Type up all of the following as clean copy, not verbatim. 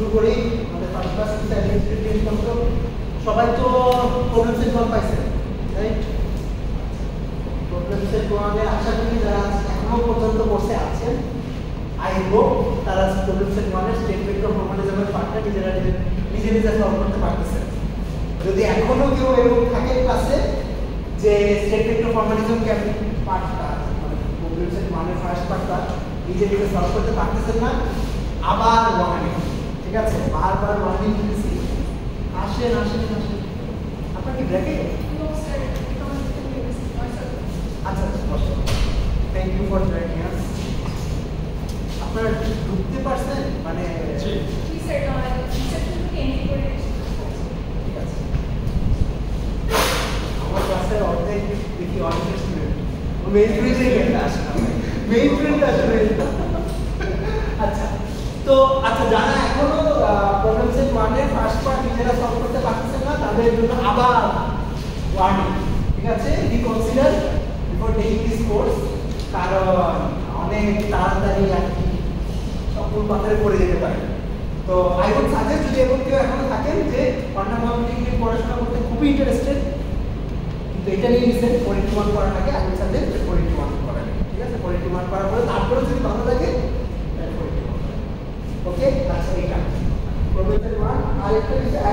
শুরু করি আমাদের ফার্স্ট ক্লাস অ্যাডমিনিস্ট্রেটিভ কন্ট্রোল। সবাই তো প্রবলেম সেট 1 পাইছেন, রাইট? প্রবলেম সেট 1 এর আশা করি যারা এখনো পর্যন্ত কোর্সে আছেন, আই হোপ তারা প্রবলেম সেট 1 এর স্টেট ভেক্টর ফর্মালিজমের পার্টটা নিজে নিজে সলভ করতে পারতেছেন। যদি এখনো কেউ এরকম থাকে ক্লাসে যে স্টেট ভেক্টর ফর্মালিজম পার্টটা মানে প্রবলেম সেট 1 এর ফার্স্ট পার্টটা নিজে নিজে সলভ করতে পারতেছেন না, আবার ওয়ার্নিং, ঠিক আছে? বারবার ওয়ার্নিং দিতেছি, আসেন আসেন আসেন। আপনার কি ব্রেকে? আচ্ছা আচ্ছা, থ্যাংক ইউ ফর জয়েনিং আস। আপনারা ঢুকতে পারছেন মানে? জি স্যার, রিসেপশন থেকে এন্ট্রি করে ঠিক আছে। আমার ক্লাসের অর্ধেক দেখি অনেক স্টুডেন্ট মেইন স্টুডেন্টই কেন আসে না, মেইন স্টুডেন্ট আসলে। আচ্ছা, তো আচ্ছা যারা এখনো প্রবলেম সেট 1 এর ফার্স্ট পার্ট নিজেরা সলভ করতে পারতেছেন না তাদের জন্য আবার ওয়ার্নিং, ঠিক আছে? Reconsider before taking this course, কারণ অনেক তাড়াতাড়ি আর কি সকল পাথরে পড়ে যেতে পারে। তো আই উড সাজেস্ট যদি এরকম কেউ এখনো থাকেন যে অর্নামেন্টিং নিয়ে পড়াশোনা করতে খুবই ইন্টারেস্টেড, কিন্তু এটা নিয়ে নিছেন 41 করার আগে আই উড সাজেস্ট 41 করার, ঠিক আছে? 41 করার পরে তারপরে যদি ভালো লাগে তাহলে 41। ওকে, আচ্ছা এটা প্রবলেম সেট 1। আর একটা বিষয়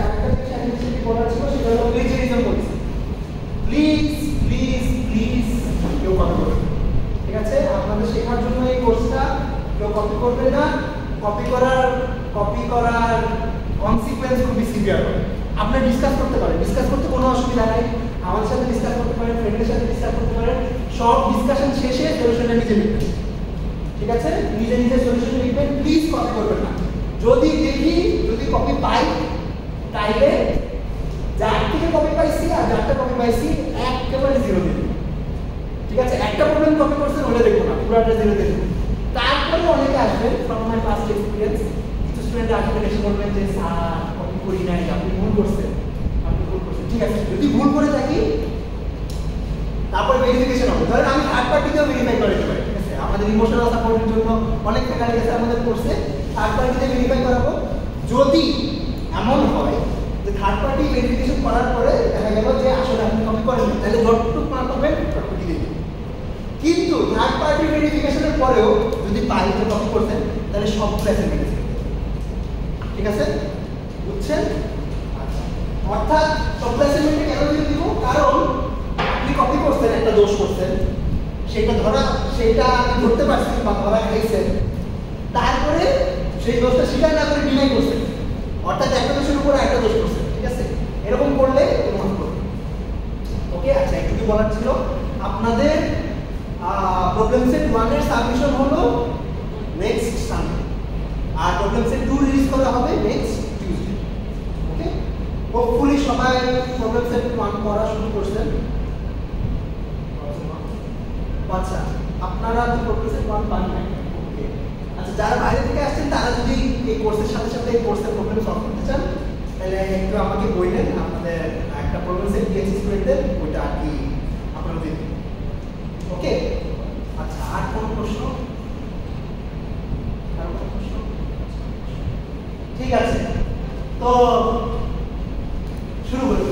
আমি যেটা বলার ছিল সেটা হলো প্লেজারিজম বলছি। প্লিজ প্লিজ প্লিজ কেউ কপি করবেন, ঠিক আছে? আপনাদের শেখার জন্য এই কোর্সটা কেউ কপি করবে না। কপি করার কনসিকুয়েন্স খুবই সিভিয়ার হবে। আপনি ডিসকাস করতে পারেন, ডিসকাস করতে কোনো অসুবিধা নাই, আমাদের সাথে ডিসকাস করতে পারেন, ফ্রেন্ডের সাথে ডিসকাস করতে পারেন। সব ডিসকাশন শেষে সলিউশনটা নিজে লিখবেন, ঠিক আছে? নিজে নিজে সলিউশন লিখবেন, প্লিজ কপি করবেন না। যদি কপি পাই তাইলে যার থেকে কপি পাইছি আর যারটা কপি পাইছি একেবারে 0 দিন, ঠিক আছে? একটা প্রবলেম কপি করছেন ওটা দেখবো না, পুরোটা 0 দিন। তারপরে অনেকে আসবেন ফ্রম মাই পাস্ট এক্সপিরিয়েন্স, কিছু স্টুডেন্ট আসবেন এসে বলবেন যে স্যার কপি করি নাই, আপনি ভুল করছেন, ঠিক আছে? যদি ভুল করে থাকি তারপরে ভেরিফিকেশন হবে। ধরেন আমি থার্ড পার্টিতেও ভেরিফাই করে দিতে পারি, ঠিক আছে? আমাদের ইমোশনাল সাপোর্টের জন্য অনেক ফ্যাকাল্টি আছে আমাদের কোর্সে, থার্ড পার্টিতে ভেরিফাই করাবো। যদি এমন হয় যে থার্ড পার্টি ভেরিফিকেশন করার পরে দেখা গেল যে আসলে আপনি কপি করেন, তাহলে যতটুকু মার্ক পাবেন ততটুকু দিয়ে দিন। কিন্তু থার্ড পার্টি ভেরিফিকেশনের পরেও যদি পাই যে কপি করছেন তাহলে সব ক্লাসে মেনে যাবে, ঠিক আছে? বুঝছেন? আচ্ছা, অর্থাৎ সব ক্লাসে মেনে কেন দিয়ে দিব? কারণ আপনি কপি করছেন, একটা দোষ করছেন, সেটা আপনি ধরতে পারছেন বা ধরা খাইছেন, তারপরে সেই দোষটা স্বীকার না করে ডিনাই করছেন, অর্থাৎ একটা দোষের উপর একটা দোষ করছেন, ঠিক আছে? এরকম করলে এরকম করবেন। ওকে, আচ্ছা একটু কি বলার ছিল, আপনাদের প্রবলেম সেট 1 এর সাবমিশন হলো নেক্সট সানডে, আর প্রবলেম সেট 2 রিলিজ করা হবে নেক্সট টিউসডে। ওকে, হোপফুলি সবাই প্রবলেম সেট 1 পড়া শুরু করছেন। আচ্ছা, আপনারা তো প্রবলেম সেট 1 পান নাই। ওকে, আচ্ছা যারা বাইরে থেকে আসছেন তারা যদি এই কোর্সের সাথে সাথে এই কোর্সের প্রবলেম সলভ করতে চান তাহলে একটু আমাকে বললেন, আপনাদের একটা প্রবলেম সেট দিয়েছি স্টুডেন্টদের, ওইটা আর কি আপনারা দিন। ওকে, আচ্ছা আর কোনো প্রশ্ন? ঠিক আছে, তো শুরু করি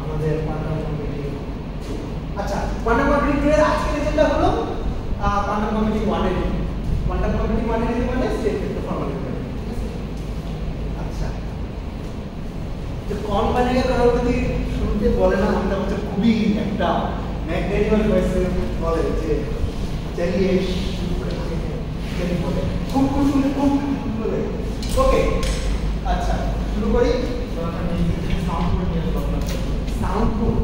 আমাদের কোয়ান্টাম কম্পিউটিং। আচ্ছা, কোয়ান্টাম কম্পিউটিং এর আজকের রেজাল্টটা হলো কোয়ান্টাম কম্পিউটিং 1 এর কোয়ান্টাম কম্পিউটিং 1 এর মানে স্টেট ভেক্টর ফর্মালিজম। আচ্ছা, যে কম বানিয়ে কারো যদি শুরুতে বলে না, আমরা হচ্ছে খুবই একটা ম্যাগনেটিক ভয়েসে বলে যে চালিয়ে শুরু করে বলে খুব শুনে খুব বলে। ওকে, আচ্ছা শুরু করি। সাউন্ড কোড,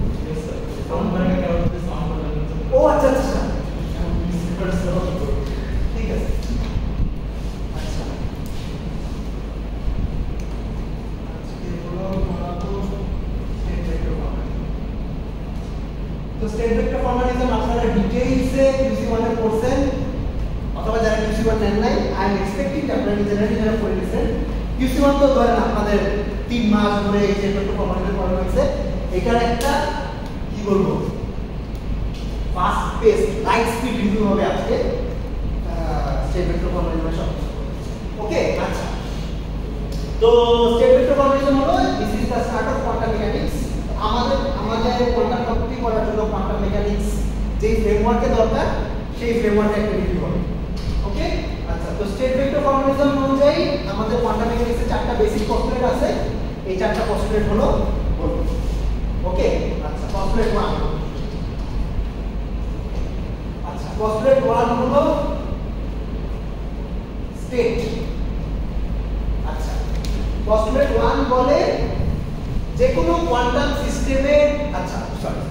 সাউন্ড মানে কেমন সাউন্ড বলে? ও আচ্ছা আচ্ছা, ঠিক আছে। আচ্ছা, আজকে হলো পড়াবো স্টেট ভেক্টর ফর্মালিজম। তো স্টেট ভেক্টর ফর্মালিজম আপনারা ডিটেইলসে QC1 এ পড়ছেন, অথবা যারা QC1 নেন নাই, আই এম এক্সপেক্টিং আপনারা যারা পড়ে গেছেন। QC1 তো ধরেন আপনাদের 3 মাস ধরে এই স্টেট ভেক্টর ফর্মালিজম পড়ানো হয়েছে। এটার একটা কি বলবো fast pace light speed review হবে আজকে স্টেট ভেক্টর ফর্মালিজমের সব। ওকে, আচ্ছা তো স্টেট ভেক্টর ফর্মেশন হলো this is the start of quantum mechanics. আমাদের কোয়ান্টাম কম্পিউটিং করার জন্য কোয়ান্টাম মেকানিক্স যে ফ্রেমওয়ার্কে দরকার সেই ফ্রেমওয়ার্কে একটা রিভিউ হবে। ওকে, আচ্ছা, তো স্টেট ভেক্টর ফর্মেশন অনুযায়ী আমাদের কোয়ান্টাম মেকানিক্সের চারটা বেসিক পস্টুলেট আছে। এই চারটা পস্টুলেট হলো বলবো। ওকে, আচ্ছা, পস্টুলেট 1। আচ্ছা, পস্টুলেট 1 হলো স্টেট। আচ্ছা, পস্টুলেট 1 বলে যে কোনো কোয়ান্টাম সিস্টেমের, আচ্ছা সরি,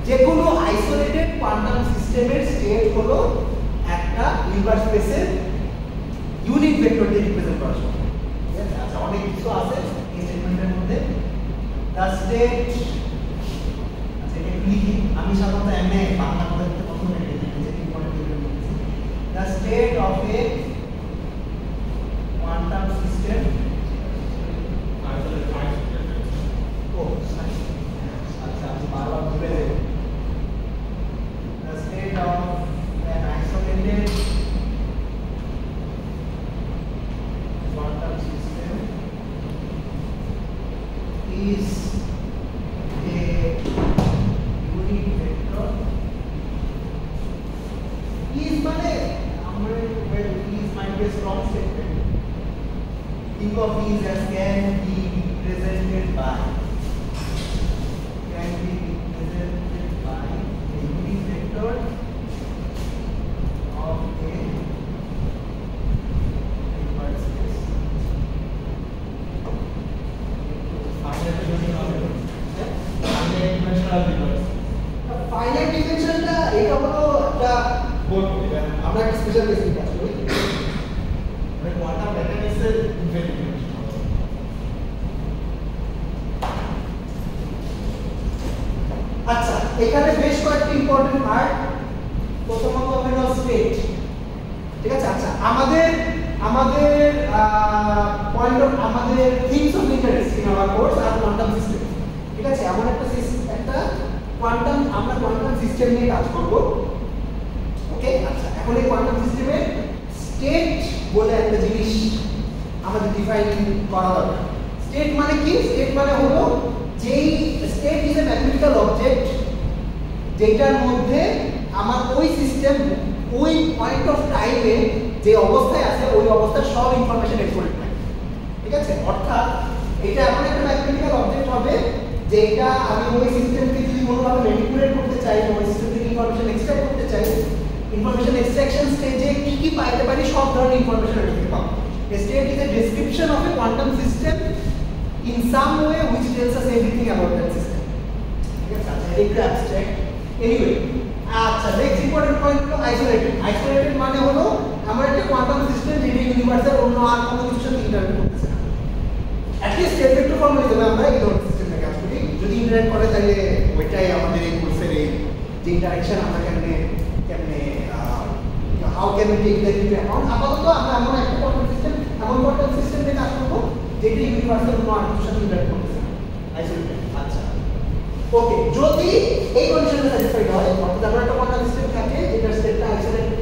যে কোনো আইসোলেটেড কোয়ান্টাম সিস্টেমের স্টেট হলো একটা ইউনিভার্স স্পেসের ইউনিট ভেক্টর দিয়ে রিপ্রেজেন্ট করা সম্ভব। ঠিক আছে, আচ্ছা, অনেক কিছু আছে এই স্টেটমেন্টের মধ্যে। দ্য স্টেট, আচ্ছা এটা লিখি, আমি সাধারণত এমএ বাংলা কথা লিখতে পছন্দ করি, যে ইম্পর্টেন্ট লিখেছি। The state of A quantum system, আচ্ছা আমি বারবার ভুলে যাই। The state of an isolated quantum system is a unit vector. Is মানে আমরা well is might be a strong statement. Think of these as can be represented by a unit vector of a Hilbert space. Finite dimensionটা এটা হলো একটা board, আমরা একটা special case নিয়ে কাজ করি, মানে কোয়ান্টাম মেকানিক্সের ইনফিনিটি। আচ্ছা, এখানে বেশ কয়েকটি ইম্পর্টেন্ট পার্ট। প্রথমত হলো স্টেট। ঠিক আছে, আচ্ছা, আমাদের পয়েন্ট অফ আমাদের things of interest in our course are quantum system. ঠিক আছে, এমন একটা কোয়ান্টাম, আমরা কোয়ান্টাম সিস্টেম নিয়ে কাজ করব। ওকে, আচ্ছা, এখন এই কোয়ান্টাম সিস্টেমে স্টেট বলে একটা জিনিস আমাদের ডিফাইন করা দরকার। স্টেট মানে কি? স্টেট মানে হলো যেই state is a mathematical object যেটার মধ্যে আমার ওই সিস্টেম ওই পয়েন্ট অফ টাইমে যে অবস্থায় আছে ওই অবস্থার সব ইনফরমেশন এক্সপোর্ট থাকে। ঠিক আছে, অর্থাৎ এটা এমন একটা ম্যাথমেটিক্যাল অবজেক্ট হবে যেটা আমি ওই সিস্টেমকে যদি কোনোভাবে ম্যানিপুলেট করতে চাই, ওই সিস্টেম থেকে ইনফরমেশন এক্সট্রাক্ট করতে চাই, ইনফরমেশন এক্সট্রাকশন স্টেজে কি কি পাইতে পারি সব ধরনের ইনফরমেশন আমি পেতে পাবো। State is a description of A quantum system in some way which tells us everything about that system. Okay, that's a very abstract. Anyway, আচ্ছা, next important point হলো isolated. Isolated মানে হলো আমার একটা কোয়ান্টাম সিস্টেম যেটা ইউনিভার্সের অন্য আর কোনো কিছুর সাথে ইন্টারঅ্যাক্ট করতেছে না। অ্যাটলিস্ট স্টেট ভেক্টর ফর্মে লিখে আমরা এই ধরনের সিস্টেমে কাজ করি। যদি ইন্টারঅ্যাক্ট করে তাহলে ওইটাই আমাদের এই কোর্সের এই যে ইন্টারঅ্যাকশন আমরা কেমনে how can we take that into account. আপাতত আমরা এমন একটা কোয়ান্টাম সিস্টেম নিয়ে কাজ করবো যেটা ইউনিভার্সের কোনো আর্থিক সাথে ইন্টারঅ্যাক্ট করতেছে না, আইসোলেটেড। আচ্ছা, ওকে, যদি এই কন্ডিশনটা স্যাটিসফাইড হয়, অর্থাৎ আমরা একটা কোয়ান্টাম সিস্টেম থাকে যেটা স্টেটটা আইসোলেটেড,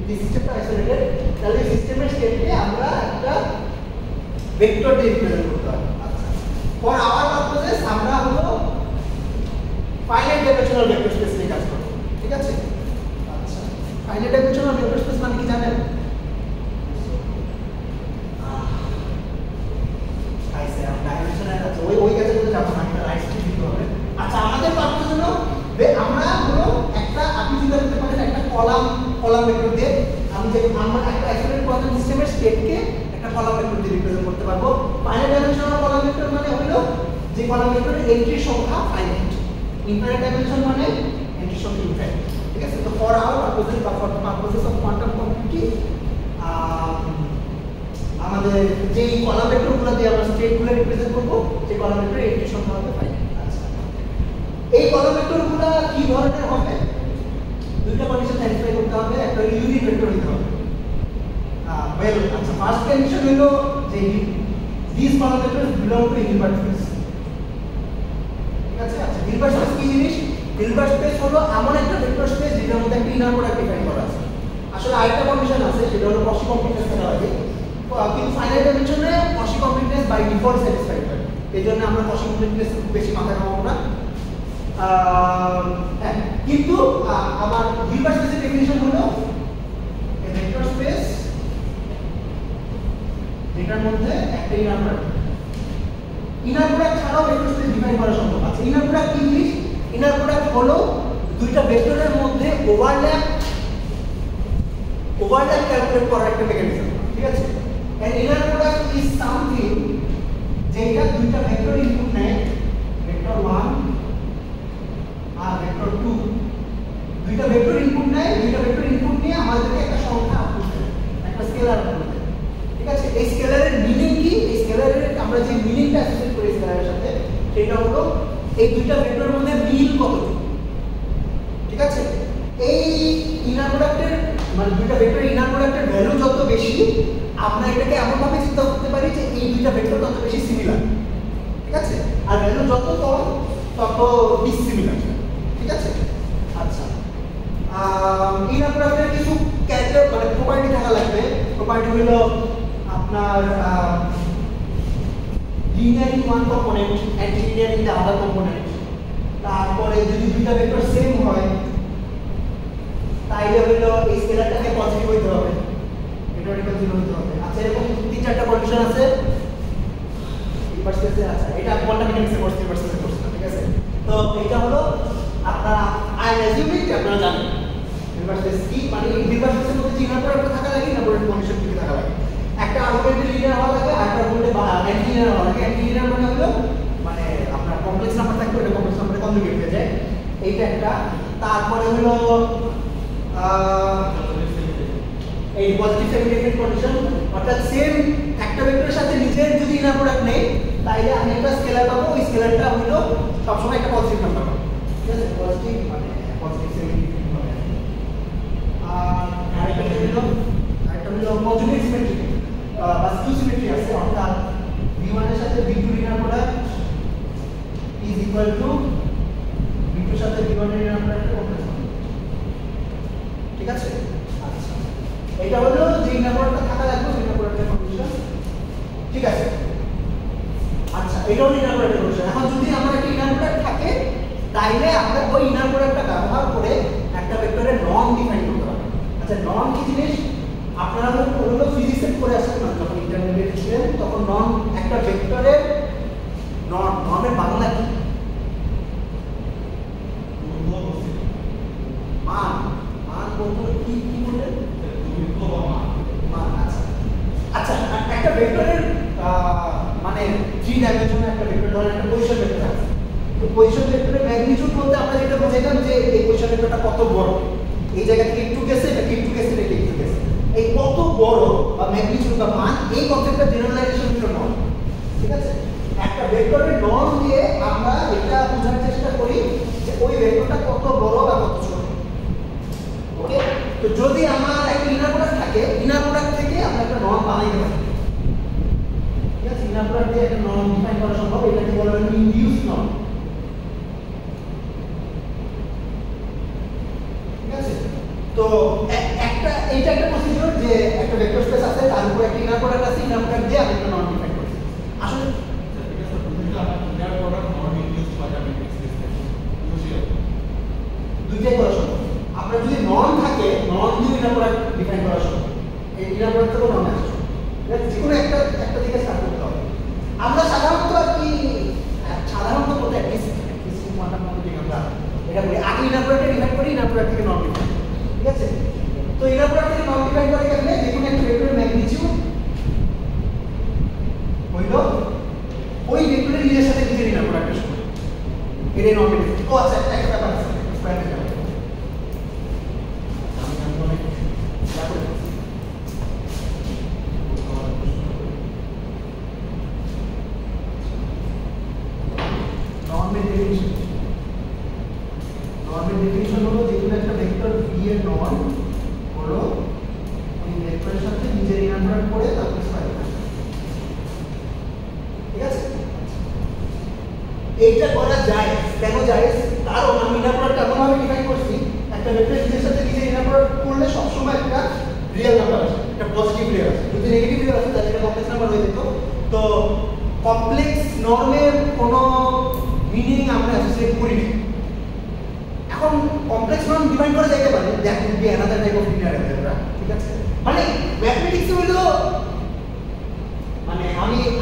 যে সিস্টেমটা আইসোলেটেড, তাহলে সিস্টেমের স্টেটকে আমরা একটা ভেক্টর দিয়ে রিপ্রেজেন্ট করতে হবে। আচ্ছা, ফর আওয়ার পারপোজেস আমরা হলো ফাইনাইট ডাইমেনশনাল ভেক্টর স্পেস নিয়ে কাজ করব। ঠিক আছে, আচ্ছা, ফাইনাইট ডাইমেনশনাল ভেক্টর স্পেস মানে কি জানেন? ওই কাজে করে যাবো না, একটা রাইট দিতে হবে। আচ্ছা, আমাদের পারপাস হলো আমরা হলো একটা, আপনি চিন্তা করতে পারেন একটা কলাম ভেক্টর দিয়ে আমি যে আমরা একটা আইসোলেটেড কোয়ান্টাম সিস্টেমের স্টেটকে একটা কলাম ভেক্টর দিয়ে রিপ্রেজেন্ট করতে পারবো। ফাইনাইট ডাইমেনশনাল কলাম ভেক্টর মানে হলো যে কলাম ভেক্টরের এন্ট্রির সংখ্যা ফাইনাইট। ইনফাইনাইট ডাইমেনশন মানে এন্ট্রির সংখ্যা ইনফাইনাইট। ঠিক আছে, তো ফর আওয়ার পারপাসেস বা for the purposes of quantum computing আমাদের যে কলাম ভেক্টরগুলো দিয়ে আমরা স্টেটগুলো রিপ্রেজেন্ট করব, সেই কলাম ভেক্টরের এন্ট্রির সংখ্যা হবে ফাইনাইট। আচ্ছা, এই কলাম ভেক্টরগুলো কি ধরনের হবে? দুইটা কন্ডিশন স্যাটিসফাই করতে হবে। একটা ইউনিট ভেক্টর হতে হবে। ওয়েল, আচ্ছা, ফার্স্ট কন্ডিশন হলো যে these column vectors belong to Hilbert space. ঠিক আছে, আচ্ছা, Hilbert space কি জিনিস? Hilbert space হলো এমন একটা ভেক্টর স্পেস যেটার মধ্যে একটা ইনার প্রোডাক্ট ডিফাইন করা আছে। আসলে আরেকটা কন্ডিশন আছে, সেটা হলো কশি কমপ্লিটেন্স করা হয়, কিন্তু ফাইনাইট ডাইমেনশনে বাই ডিফল্ট স্যাটিসফাইড হয়। এই জন্য আমরা কসিং ইন্টিগ্রেশন খুব বেশি মাথা ঘামাবো না। কিন্তু আমার হিলবার্ট স্পেসের ডেফিনিশন হলো এ ভেক্টর স্পেস যেটার মধ্যে একটা ইনার প্রোডাক্ট, ইনার প্রোডাক্ট ছাড়াও ভেক্টর স্পেস ডিফাইন করা সম্ভব আছে। ইনার প্রোডাক্ট কি জিনিস? ইনার প্রোডাক্ট হলো দুইটা ভেক্টরের মধ্যে ওভারল্যাপ ক্যালকুলেট করার একটা মেকানিজম, ঠিক আছে? And inner product is something যেটা দুইটা ভেক্টর ইনপুট নেয়, ভেক্টর 1 আর ভেক্টর 2, দুইটা ভেক্টর ইনপুট নেয়, দুইটা ভেক্টর ইনপুট নিয়ে আমাদেরকে একটা সংখ্যা আউটপুট দেয়, একটা স্কেলার আউটপুট দেয়, ঠিক আছে? এই স্কেলারের মিনিং কি? এই স্কেলারের আমরা যে মিনিংটা অ্যাসোসিয়েট করি স্কেলারের সাথে সেটা হলো এই দুইটা ভেক্টরের মধ্যে মিল কতটুকু, ঠিক আছে? এই ইনার প্রোডাক্টের মানে দুইটা ভেক্টরের ইনার প্রোডাক্টের ভ্যালু যত বেশি, আমরা এটাকে এমনভাবে চিন্তা করতে পারি যে এই দুইটা ভেক্টর তত বেশি সিমিলার, ঠিক আছে? আর ভ্যালু যত কম তত ডিসিমিলার, ঠিক আছে? আচ্ছা, ইনার প্রোডাক্টের কিছু ক্যারেক্টার মানে প্রপার্টি থাকা লাগবে। প্রপার্টি হলো আপনার linear in one component and linear in the other component. তারপরে যদি দুইটা ভেক্টর সেম হয় তাইলে হলো এই স্কেলারটাকে পজিটিভ হইতে হবে, এটা এটা জিরো হইতে হবে। আচ্ছা, এরকম তিন চারটা কন্ডিশন আছে হিলবার্ট স্পেসে। আচ্ছা, এটা কোয়ান্টাম মেকানিক্সে কোর্স হিলবার্ট স্পেসে কোর্স, ঠিক আছে? তো এটা হলো আপনারা আই এম অ্যাজিউমিং যে আপনারা জানেন হিলবার্ট স্পেস কি, মানে হিলবার্ট স্পেসের মধ্যে যে ইনার প্রোডাক্ট থাকা লাগে, ইনার প্রোডাক্ট কন্ডিশন কি থাকা লাগে, একটা আর্গুমেন্টে লিনিয়ার হওয়া লাগে আর একটা আর্গুমেন্টে অ্যান্টি লিনিয়ার হওয়া লাগে। অ্যান্টি লিনিয়ার মানে হলো মানে আপনার কমপ্লেক্স নাম্বার থাকবে, ওটা কমপ্লেক্স নাম্বারে কনজুগেট হয়ে যায়, এইটা একটা। তারপরে হলো এই পজিটিভ সেমি কন্ডিশন, অর্থাৎ সেম একটা ভেক্টরের সাথে নিজের যদি ইনার প্রোডাক্ট নেই তাইলে আমি একটা স্কেলার পাবো, ওই স্কেলারটা হলো সবসময় একটা পজিটিভ নাম্বার পাবো, ঠিক আছে? পজিটিভ মানে পজিটিভ সেমি হবে। আর আরেকটা হলো কনজুগেট সিমেট্রি বা স্কিউ সিমেট্রি আছে, অর্থাৎ v1 এর সাথে v2 inner product is equal to v2 এর সাথে v1 এর ইনার প্রোডাক্ট কমপ্লেক্স, ঠিক আছে? আচ্ছা, এটা হলো যে ইনার প্রোডাক্টটা থাকা লাগবে, ইনার প্রোডাক্টের কন্ডিশন, ঠিক আছে? আচ্ছা, এটা হলো ইনার প্রোডাক্টের কন্ডিশন। এখন যদি আমার একটা ইনার প্রোডাক্ট থাকে তাইলে আমরা ওই ইনার প্রোডাক্টটা ব্যবহার করে একটা ভেক্টরের নর্ম ডিফাইন করতে পারি। আচ্ছা, নর্ম কি জিনিস? আপনারা হলো ফিজিক্সে পড়ে আসছেন না, যখন ইন্টারমিডিয়েট ছিলেন তখন নর্ম একটা ভেক্টরের নর্মের বাংলা কি? মান। মান বলতে কি কি বললেন? মান। আচ্ছা আচ্ছা, একটা ভেক্টরের মানে 3 ডাইমেনশনে একটা ভেক্টর ধরেন একটা পজিশন ভেক্টর আছে, তো পজিশন ভেক্টরের ম্যাগনিটিউড বলতে আমরা যেটা বোঝাইলাম যে এই পজিশন ভেক্টরটা কত বড়, এই জায়গা থেকে একটু গেছে নাকি একটু গেছে নাকি একটু গেছে, এই কত বড় বা ম্যাগনিটিউড বা মান, এই কনসেপ্টটা জেনারেলাইজেশন হলো নর্ম, ঠিক আছে? একটা ভেক্টরের নর্ম দিয়ে আমরা এটা বোঝার চেষ্টা করি যে ওই ভেক্টরটা কত বড় বা কত ছোট। ওকে, তো যদি আমার একটা ইনার প্রোডাক্ট থাকে, ইনার প্রোডাক্ট থেকে আমরা একটা নর্ম বানাইতে পারি, ঠিক আছে? ইনার প্রোডাক্ট দিয়ে একটা নর্ম ডিফাইন করা সম্ভব, এটাকে বলা হয় ইনডিউস নর্ম, ঠিক আছে? তো একটা এইটা একটা প্রসিডিউর যে একটা ভেক্টর স্পেস আছে, তার উপর একটা ইনার প্রোডাক্ট আছে, ইনার প্রোডাক্ট দিয়ে আমি একটা নর্ম ডিফাইন করছি। আসলে inner product not induced by the matrix space usually দুইটাই করা সম্ভব। আপনার যদি নর্ম থাকে, নর্ম দিয়ে ইনার প্রোডাক্ট ডিফাইন করা সম্ভব, এই ইনার প্রোডাক্ট থেকে নর্ম আসে, যে কোনো একটা দিকে স্টার্ট করতে হবে। আমরা সাধারণত আর কি সাধারণত বলতে অ্যাটলিস্ট কোয়ান্টাম কম্পিউটিং আমরা এটা বলি আগে ইনার প্রোডাক্ট ডিফাইন করি, ইনার প্রোডাক্ট থেকে নর্ম ডিফাইন, ঠিক আছে? তো ইনার প্রোডাক্ট থেকে নর্ম ডিফাইন করে গেলে যে কোনো একটা ভেক্টরের ম্যাগনিটিউড হইল ওই ভেক্টরের নিজের সাথে নিজের ইনার প্রোডাক্টের সমান, এটাই নর্ম ডিফাইন। ও আচ্ছা, একটা ব্যাপার আছে স্কয়ার মেথড, নর্মের ডেফিনিশন হলো যে কোনো একটা ভেক্টর v এর নর্ম হলো ওই ভেক্টরের সাথে নিজের ইনার প্রোডাক্ট করে তারপর স্কয়ার মেথড, ঠিক আছে? এইটা করা যায়, কেন যায়? কারণ আমি ইনার প্রোডাক্ট এমনভাবে ডিফাইন করছি, একটা ভেক্টর নিজের সাথে নিজের ইনার প্রোডাক্ট করলে সবসময় একটা রিয়েল নাম্বার আসে, একটা পজিটিভ রিয়েল আসে। যদি নেগেটিভ রিয়েল আসে তাহলে এটা কমপ্লেক্স নাম্বার হয়ে যেত। তো কমপ্লেক্স নর্মের কোনো মিনিং আমরা অ্যাসোসিয়েট করি না। এখন কমপ্লেক্স নর্ম ডিফাইন করা যাইতে পারে that would be another type of linear algebra, ঠিক আছে? মানে ম্যাথমেটিক্সে হলো মানে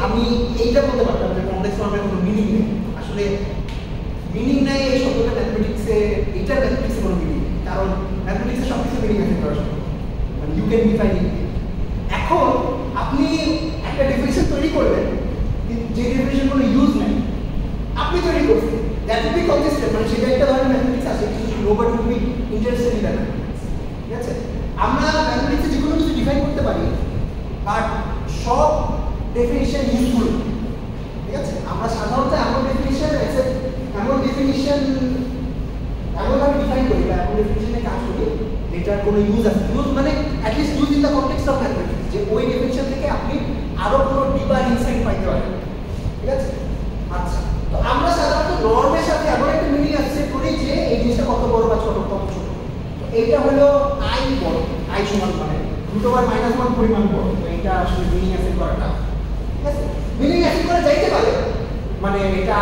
আমি এইটা বলতে পারতাম যে কমপ্লেক্স নর্মের কোনো মিনিং নেই। আসলে মিনিং নাই এই শব্দটা ম্যাথমেটিক্সে, এইটা ম্যাথমেটিক্সে কোনো মিনিং নেই, কারণ ম্যাথমেটিক্সে সব কিছু মিনিং আছে করা সম্ভব, মানে ইউ ক্যান ডিফাইন ইট। এখন আপনি একটা ডেফিনিশন তৈরি করবেন যে ডেফিনিশন কোনো ইউজ নাই, আপনি তৈরি করছেন, দ্যাট উড বি কনসিস্টেন্ট, মানে সেটা একটা ধরনের ম্যাথমেটিক্স আছে, কিন্তু nobody would be interested in that mathematics, ঠিক আছে? আমরা ম্যাথমেটিক্সে যে কোনো কিছু ডিফাইন করতে পারি, বাট সব ডেফিনিশন ইউজফুল, ঠিক আছে? আমরা সাধারণত এমন ডেফিনিশন এমনভাবে ডিফাইন করি বা এমন ডেফিনিশনে কাজ করি যেটার কোনো ইউজ আছে, ইউজ মানে at least use in the context of mathematics, যে ওই ডেফিনিশন থেকে আপনি আরো কোনো ডিপার ইনসাইট পাইতে পারেন, ঠিক আছে? আচ্ছা, তো আমরা সাধারণত নর্মের সাথে এমন একটা মিনিং অ্যাসোসিয়েট করি যে এই জিনিসটা কত বড় বা ছোট, কত ছোট। তো এইটা হলো আই বড়, আই সমান মানে √1 পরিমাণ বড়, তো এটা আসলে মিনিং অ্যাসোসিয়েট করাটা, ঠিক আছে? মিনিং অ্যাসোসিয়েট করা যাইতে পারে, মানে এটা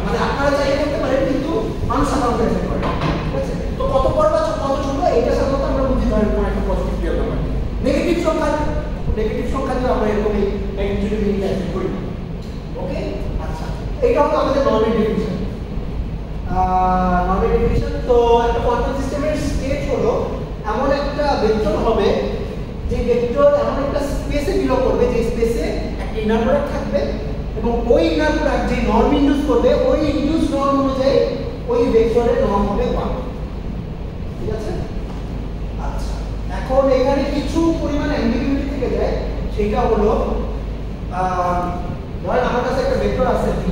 মানে আপনারা চাইলে করতে পারেন, কিন্তু মানুষ সাধারণত অ্যাসোসিয়েট করে, ঠিক আছে? তো কত বড় বা কত ছোট এটা সাধারণত আমরা বুঝি ধরেন কোনো একটা পজিটিভ রিয়েল নাম্বার, নেগেটিভ সংখ্যা দিয়ে আমরা এরকম এই ম্যাগনিটিউড মিনিং অ্যাসোসিয়েট করি, ওকে? আচ্ছা, এইটা হলো আমাদের নর্মাল ডেফিনিশন। তো একটা কোয়ান্টাম সিস্টেমের স্টেট হলো এমন একটা ভেক্টর হবে যে ভেক্টর এমন একটা স্পেসে বিলং করবে, যে স্পেসে একটা ইনার প্রোডাক্ট থাকবে এবং ওই ইনার প্রোডাক্ট যে নর্ম ইনডিউস করবে, ওই ইনডিউস নর্ম অনুযায়ী ওই ভেক্টরের নর্ম হবে 1, ঠিক আছে? আচ্ছা, এখন এখানে কিছু পরিমাণ অ্যাম্বিগুইটি থেকে যায়, সেটা হলো ধরেন আমার কাছে একটা ভেক্টর আছে v,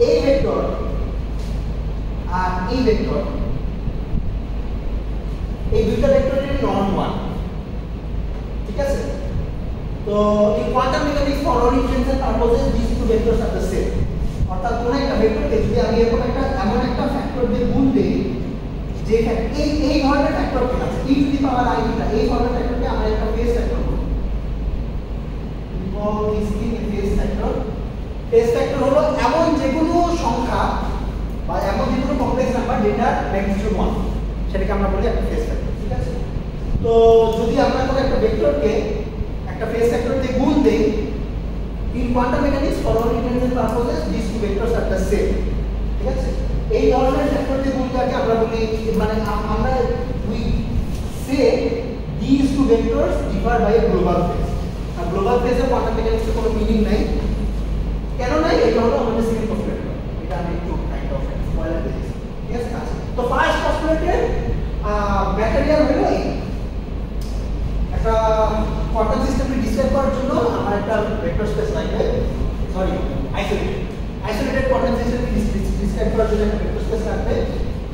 এই ভেক্টর আর এই ভেক্টর, এই দুইটা ভেক্টরের নর্ম 1, ঠিক আছে? তো এই quantum mechanics for all intents and purposes this two vectors are the same, অর্থাৎ কোন একটা ভেক্টরকে যদি আমি এমন একটা ফ্যাক্টর দিয়ে গুণ দেই, যে এই ধরনের ফ্যাক্টর কি আছে e to the power i theta, এই ধরনের ফ্যাক্টরকে আমরা একটা ফেজ ফ্যাক্টর বলি, ফেজ ফ্যাক্টর হলো এমন যে কোনো সংখ্যা বা এমন যে কোনো কমপ্লেক্স নাম্বার যেটার ম্যাগনিটিউড 1, সেটাকে আমরা বলি একটা ফেজ ফ্যাক্টর, ঠিক আছে? তো যদি আমরা কোনো একটা ভেক্টরকে একটা ফেজ ফ্যাক্টর দিয়ে গুণ দেই, in quantum mechanics for all intents and purposes this two vectors are the same, ঠিক আছে? এই ধরনের ফ্যাক্টর দিয়ে গুণটাকে আমরা বলি, মানে আমরা we say these two vectors differ by a global phase, আর গ্লোবাল ফেজে কোয়ান্টাম মেকানিক্সের কোনো মিনিং নাই, কেন নাই? এটা হলো আমাদের সেকেন্ড পস্টুলেট, এটা আমি একটু কাইন্ড অফ স্পয়লার দিয়েছি, ঠিক আছে? তো ফার্স্ট পস্টুলেটের ম্যাটেরিয়াল হলো এই একটা কোয়ান্টাম সিস্টেমকে ডিসক্রাইব করার জন্য আমার একটা ভেক্টর স্পেস লাগবে, সরি আইসোলেটেড কোয়ান্টাম সিস্টেমকে ডিসক্রাইব করার জন্য একটা ভেক্টর স্পেস লাগবে।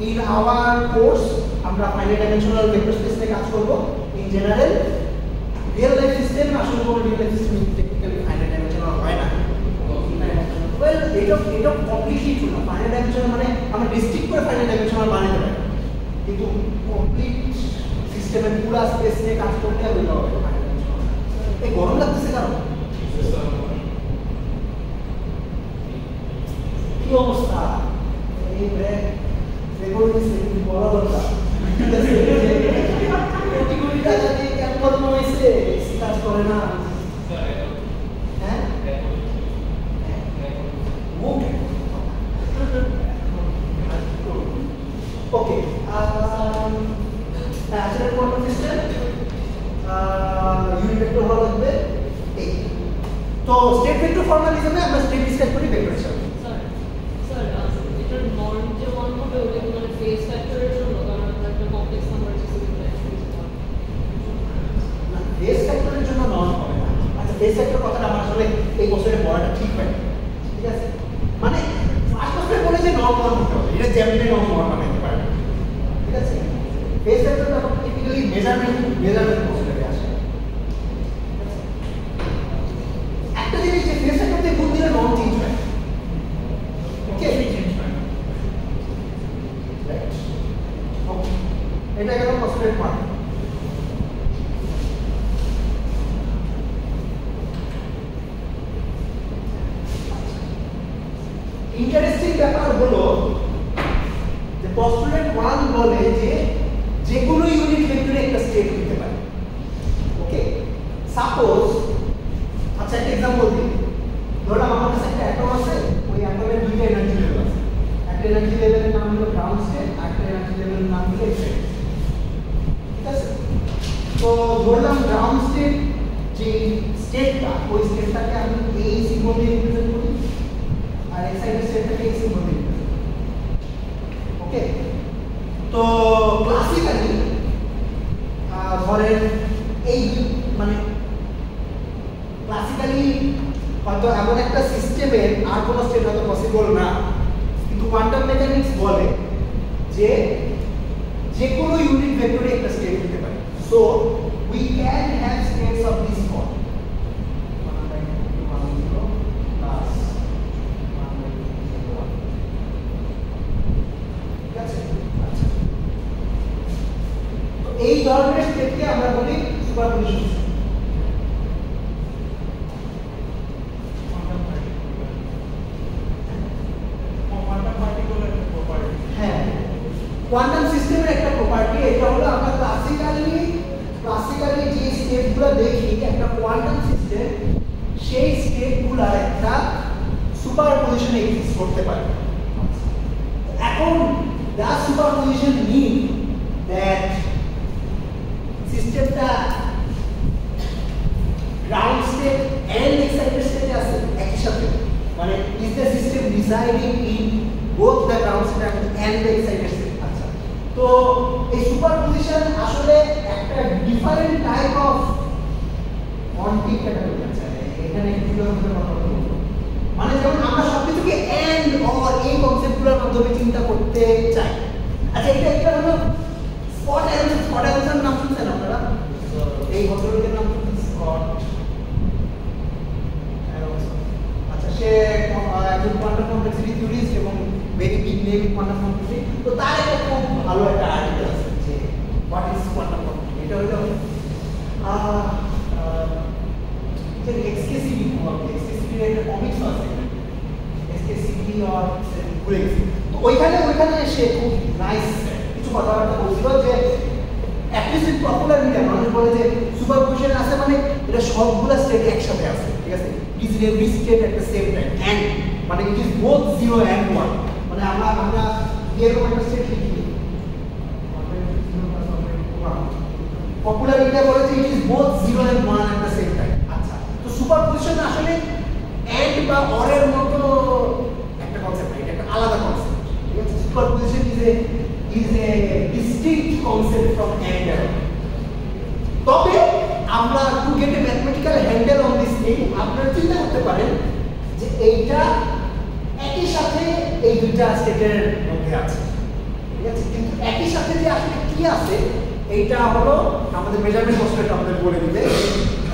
ইন আওয়ার কোর্স আমরা ফাইনাইট ডাইমেনশনাল ভেক্টর স্পেস নিয়ে কাজ করব। In general real life system, আসলে কোনো real life system technically finite dimensional হয় না। ওয়েল, এটা কমপ্লিটলি ট্রু না। ফাইনাইট ডাইমেনশনাল মানে আমরা ডিস্ট্রিক্ট করে ফাইনাইট ডাইমেনশনাল বানাতে পারি, কিন্তু কমপ্লিট সিস্টেমের পুরো স্পেস নিয়ে কাজ করতে হবে ফাইনাইট ডাইমেনশনাল। এই গরম লাগতেছে কারণ কি অবস্থা? এই ব্রেক রেকর্ডিং সেটিং বলা দরকার। কোটি কোটি টাকা দিয়ে কেন কর্ম হয়েছে, কাজ করে না। হ্যাঁ okay, natural quantum system unit vector হওয়া লাগবে এই। তো স্টেট ভেক্টর ফর্মালিজমে আমরা স্টেট ডিসক্রাইব করি ভেক্টর হিসাবে। ফেজ ফ্যাক্টরের জন্য নন হবে না। আচ্ছা, ফেজ ফ্যাক্টর কথাটা আমার আসলে এই বছরে পড়াটা ঠিক হয়, ঠিক আছে? মানে ফার্স্ট বছরে বলে যে নন হতে হবে, এটা যেমনি নন বানাইতে পারে, ঠিক আছে? ফেজ ফ্যাক্টর তখন টিপিক্যালি মেজারমেন্ট বছরে আসে। একটা জিনিস যে ফেজ ফ্যাক্টরতে গুণ দিলে নন চেঞ্জ হয়, ওকে? রাইট, ওকে, এটা গেল পসিবল পার্ট। তো ধরলাম গ্রাউন্ড স্টেট যে স্টেটটা ওই স্টেটটাকে আমি এই সিম্বল দিয়ে রিপ্রেজেন্ট করি আর এক্সাইটেড স্টেটটাকে এই সিম্বল দিয়ে ওকে। তো ক্লাসিক্যালি ধরেন এই মানে ক্লাসিক্যালি হয়তো এমন একটা সিস্টেমের আর কোনো স্টেট হয়তো পসিবল না, কিন্তু কোয়ান্টাম মেকানিক্স বলে যে যে কোনো ইউনিট ভেক্টরে একটা স্টেট দিতে পারে। So we can have states of this form 1/2 plus 1/1। ঠিক আছে? আচ্ছা, তো এই ধরনের স্টেটকে আমরা বলি সুপারপজিশন। হ্যাঁ, কোয়ান্টাম সিস্টেমের একটা প্রপার্টি এটা হলো আমরা ক্লাসিক্যালি যে স্টেটগুলো দেখি একটা কোয়ান্টাম সিস্টেম সেই স্টেটগুলোর একটা সুপারপজিশনে এক্সিস্ট করতে পারে। এখন দ্য সুপারপজিশন মিন দ্যাট সিস্টেমটা গ্রাউন্ড স্টেট এন্ড এক্সাইটেড স্টেটে আছে একই সাথে, মানে is the system residing in both the ground state and the excited state। আচ্ছা, তো এই সুপারপজিশন আসলে একটা ডিফারেন্ট টাইপ অফ কোয়ান্টিক ক্যাটাগরি আছে। এখানে কিভাবে কথা বলবো, মানে যেমন আমরা সবকিছুকে এন্ড অর এই কনসেপ্টগুলোর মাধ্যমে চিন্তা করতে চাই। আচ্ছা, এটা একটা হলো স্পট অ্যারোসের নাম শুনছেন আপনারা? এই ভদ্রলোকের নাম স্পট অ্যারোসন। আচ্ছা, সে একজন কোয়ান্টাম কমপ্লেক্সিটি থিওরিস্ট এবং very big name in quantum complexity. তো তার একটা খুব ভালো একটা আর্টিকেল আছে যে হোয়াট ইজ কোয়ান্টাম কমপ্লেক্সিটি। এটা হলো এক্সকেসিডি এর একটা কমিক্স আছে, এক্সকেসিডি অর ভুলে গেছি। তো ওইখানে সে খুব নাইস কিছু কথাবার্তা বলছিল যে অ্যাটলিস্ট ইন পপুলার মিডিয়া মানুষ বলে যে সুপারপজিশন আছে মানে এটা সবগুলো স্টেট একসাথে আছে। ঠিক আছে, is in every state at the same time and মানে ইট ইজ বোথ 0 and 1। মানে আমরা এরকম একটা স্টেট লিখি, পপুলার মিডিয়া বলে যে it is both 0 and 1 at the same time. আচ্ছা, তো সুপারপজিশন আসলে এন্ড বা অর এর মতো একটা কনসেপ্ট না, এটা একটা আলাদা কনসেপ্ট। ঠিক আছে, superposition is a distinct concept from and and। তবে আমরা to get A mathematical handle on this thing আপনারা চিন্তা করতে পারেন যে এইটা একই সাথে এই দুইটা স্টেটের মধ্যে আছে। ঠিক আছে, কিন্তু একই সাথে যে আসলে কি আছে এইটা হলো আমাদের মেজারমেন্ট কনস্ট্যান্ট আমাদের বলে দিবে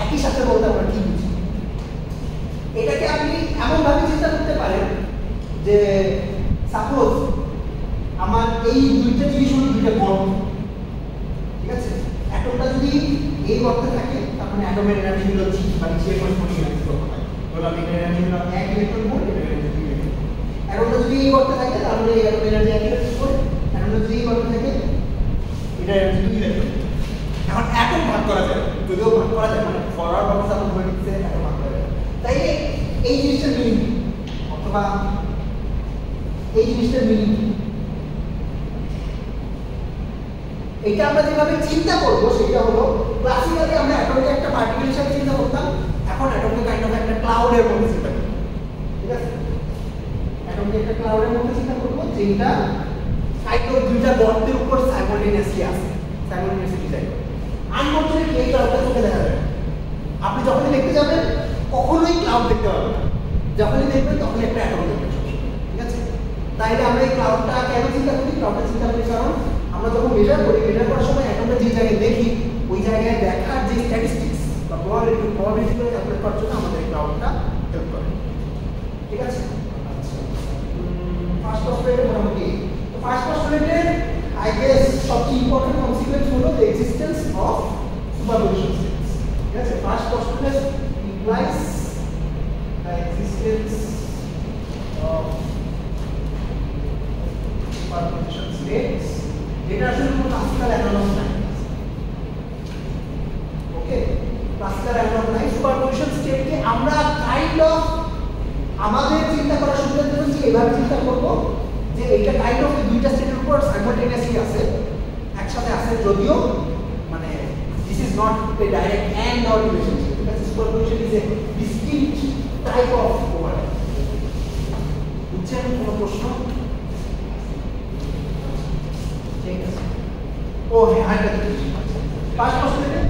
একই সাথে বলতে আমরা কি বুঝি। এটাকে আপনি এমন ভাবে চিন্তা করতে পারেন যে সাপোজ আমার এই দুইটা জিনিস হলো দুইটা গর্ত। ঠিক আছে, অ্যাটমটা যদি এই গর্তে থাকে তার মানে অ্যাটমের এনার্জি হলো জি, মানে জি এর করেসপন্ডিং এনার্জি কত হয়। তাহলে আমি এর এনার্জি হলো 1 ইলেকট্রন ভোল্ট, এর এনার্জি 2 ইলেকট্রন। অ্যাটমটা যদি এই গর্তে থাকে তাহলে এই অ্যাটমের এনার্জি 1 ইলেকট্রন ভোল্ট, অ্যাটমটা যদি এই গর্তে থাকে এটা এনার্জি 2 ইলেকট্রন। এখন অ্যাটম ভাগ করা যায়, যদিও ভাগ করা যায় মানে ফরওয়ার্ড বাবলস আমরা বলে দিচ্ছে অ্যাটম ভাগ করা যায়। তাই এই জিনিসটার মিনিং অথবা এই জিনিসটার মিনিং এটা আমরা যেভাবে চিন্তা করবো সেটা হলো ক্লাসিক্যালি আমরা অ্যাটমকে একটা পার্টিকেল হিসেবে চিন্তা করতাম, এখন অ্যাটমকে কাইন্ড অফ একটা ক্লাউডের মধ্যে চিন্তা করব। ঠিক আছে, অ্যাটমকে একটা ক্লাউডের মধ্যে চিন্তা করব যেটা কাইন্ড অফ দুইটা গর্তের উপর সাইমultaneously আছে, সাইমultaneously ডিজাইন করে। আনফরচুনেটলি এই ক্লাউডটা চোখে দেখা যাবে না। আপনি যখনই দেখতে যাবেন কখনোই ক্লাউড দেখতে পাবেন না, যখনই দেখবেন তখনই একটা অ্যাটম দেখবেন। ঠিক আছে, তাইলে আমরা এই ক্লাউডটা কেন চিন্তা করি? ক্লাউডটা চিন্তা করি কারণ আমরা যখন মেজার করার সময় অ্যাটমটা যে জায়গায় দেখি ওই জায়গায় দেখার যে স্ট্যাটিস্টিক্স বা প্রবাবিলিটি করে ক্যালকুলেট করার জন্য আমাদের এই ক্লাউডটা হেল্প করে। ঠিক আছে, আচ্ছা, ফার্স্ট পস্টুলেটে মোটামুটি তো ফার্স্ট পস্টুলেটের আই গেস সবচেয়ে ইম্পর্টেন্ট কনসিকুয়েন্স হলো the existence of superposition states. ঠিক আছে, first postulate implies the existence of superposition states. এটা আসলে কোনো ক্লাসিক্যাল অ্যানালগ নাই। ওকে, ক্লাসিক্যাল অ্যানালগ নাই। সুপারপজিশন স্টেটকে আমরা কাইন্ড অফ আমাদের চিন্তা করার সুবিধার জন্য যে এভাবে চিন্তা করব যে এটা কাইন্ড অফ দুইটা স্টেটের উপর সাইমultaneously আছে, একসাথে আছে, যদিও মানে this is not a direct and or relationship. Because superposition is a distinct type of overlap. বুঝছেন কোনো প্রশ্ন? ঠিক আছে। ও হ্যাঁ আরেকটা জিনিস। পাঁচ প্রশ্ন থেকে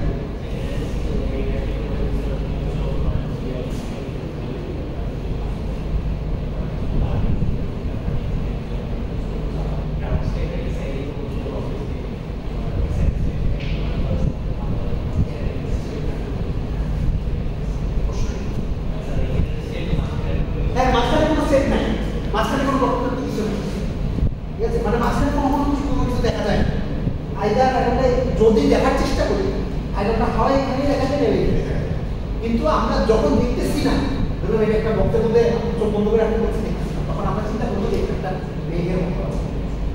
যদি দেখার চেষ্টা করি আইডলটা হয় এখানে দেখাতে নেবে কিন্তু আমরা যখন দেখতেছি না ধরুন এটা একটা বক্তের মধ্যে চোখ বন্ধ করে রাখতে বলছি তখন আমরা চিন্তা করবো যে একটা মেঘের মতো আছে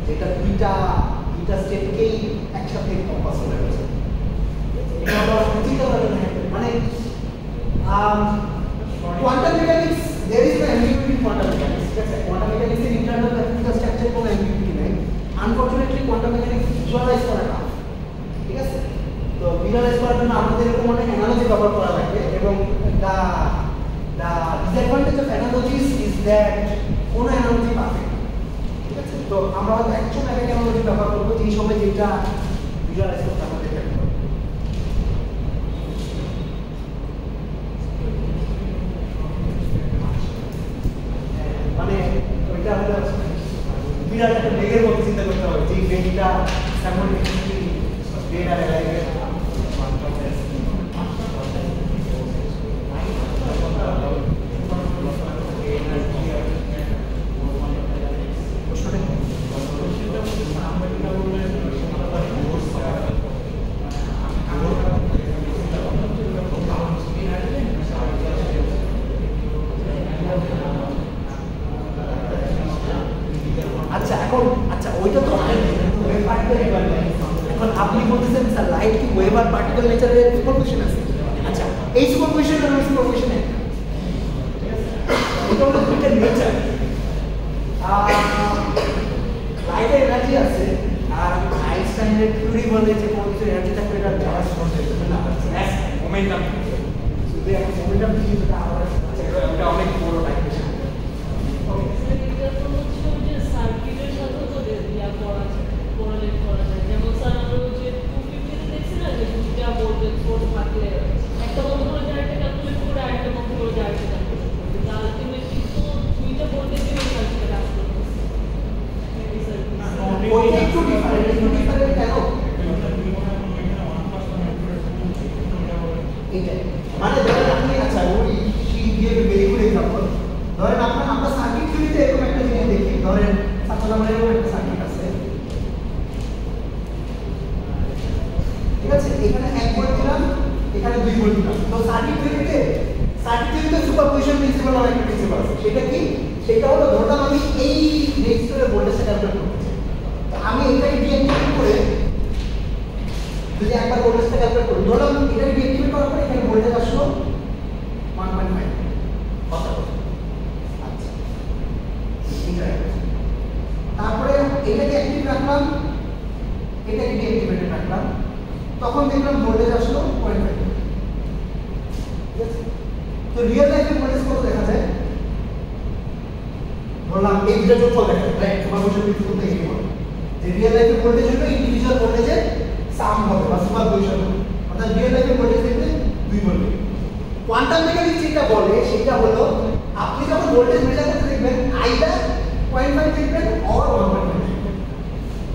যেটা দুইটা স্টেটকেই একসাথে কম্পাস করে রয়েছে এটা আমরা চিন্তা করবেন মানে quantum mechanics there is no ambiguity in quantum mechanics ঠিক আছে quantum mechanics এর ইন্টারনাল ম্যাথমেটিক্যাল স্ট্রাকচার কোনো ambiguity নাই আনফরচুনেটলি quantum mechanics ভিজুয়ালাইজ করা না ঠিক আছে তো ভিজুয়ালাইজ করার জন্য আমাদের এরকম অনেক অ্যানালজি ব্যবহার করা লাগে এবং the disadvantage of analogies is that কোনো অ্যানালজি পারফেক্ট ঠিক আছে তো আমরা হয়তো একজন এক অ্যানালজি ব্যবহার করব যেই সময় যেটা ভিজুয়ালাইজ করতে আমাদের হেল্প করে মানে ওইটা হলো বিরাট একটা মেঘের মতো চিন্তা করতে হবে যে মেঘটা সাইমultaneously ডেড আর অ্যালাইভ ওইটা তো ওয়েভ পার্টিকেল এখন আপনি বলতেছেন স্যার লাইট কি ওয়েভ আর পার্টিকেল নেচারের সুপারপজিশন আছে আচ্ছা এই সুপারপজিশন আর সুপারপজিশন একটা এটা হলো দুইটা নেচার লাইটের এনার্জি আছে আর আইনস্টাইনের থিওরি বলে যে কোন কিছু এনার্জি থাকলে এটা বড় শর্ট হয়ে যাবে না মোমেন্টাম শুধু একটা মোমেন্টাম দিয়ে যেটা আবার এটা অনেক বড় টাইপ একটা বন্ধ করে যায় একটা ক্যালকুলেট করে আরেকটা বন্ধ করে যায় একটা ক্যালকুলেট করতে তা আলটিমেটলি তো দুইটা ভোল্টেজের সার্কিটে কাজ করবে ওইটা একটু ডিফারেন্ট কেন এইটাই মানে ধরেন আপনি আচ্ছা ওই শি দিয়ে ভেরি গুড এক্সাম্পল ধরেন আমরা সার্কিট থিওরিতে এরকম একটা জিনিস দেখি ধরেন সাপোজ আমরা এরকম একটা সার্কিট আছে ঠিক আছে এখানে 1 ভোল্ট দিলাম এখানে 2 ভোল্ট দিলাম তো সার্কিট থিওরিতে সুপারপজিশন প্রিন্সিপাল নামে একটা প্রিন্সিপাল আছে সেটা কি সেটা হলো ধরলাম আমি এই রেজিস্টরের ভোল্টেজটা ক্যালকুলেট করতে চাই আমি এটাকে ডিএক্টিভেট করে যদি একবার ভোল্টেজটা ক্যালকুলেট করি ধরলাম এটাকে ডিএক্টিভেট করার পরে এখানে ভোল্টেজ আসলো 1.5 আচ্ছা তারপরে এটাকে অ্যাক্টিভ রাখলাম এটাকে ডিএক্টিভেটেড রাখলাম তখন দেখলাম ভোল্টেজ আসলো 0.5 ঠিক আছে তো রিয়েল লাইফে ভোল্টেজ কত দেখা যায় ধরলাম এই দুটো যোগফল দেখা যায় রাইট সুপারপজিশন প্রিন্সিপাল থেকে এই বল যে রিয়েল লাইফে ভোল্টেজ হলো ইন্ডিভিজুয়াল ভোল্টেজের সাম হবে বা সুপারপজিশন অর্থাৎ রিয়েল লাইফে ভোল্টেজ দেখলে 2 ভোল্ট কোয়ান্টাম মেকানিক্স যেটা বলে সেটা হলো আপনি যখন ভোল্টেজ মেজার করতে দেখবেন আইদার 0.5 দেখবেন অর 1.5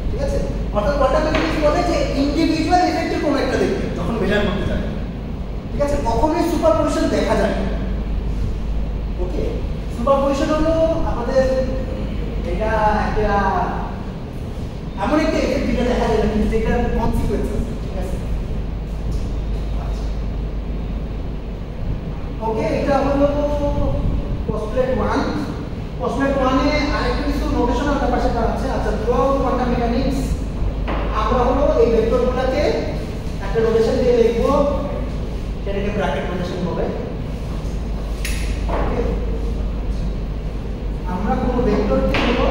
ঠিক আছে অর্থাৎ কোয়ান্টাম মেকানিক্স বলে যে ইন্ডিভিজুয়াল এফেক্টের কোনো একটা দেখবেন যখন মেজার করতে যাবেন ঠিক আছে কখনোই সুপারপজিশন দেখা যায় ওকে সুপারপজিশন হলো আমাদের এটা একটা এমন একটা এফেক্ট যেটা দেখা যায় কিন্তু যেটার কনসিকুয়েন্স আছে ঠিক আছে ওকে এটা হলো পোস্টুলেট 1 পোস্টুলেট 1 এ আরেকটা কিছু নোটেশনাল ব্যাপার সেটা আছে আচ্ছা থ্রুআউট কোয়ান্টাম মেকানিক্স আমরা হলো এই ভেক্টরগুলোকে একটা নোটেশন দিয়ে লিখব সেটাকে ব্র্যাকেট নোটেশন বলে ওকে আমরা কোন ভেক্টরকে হলো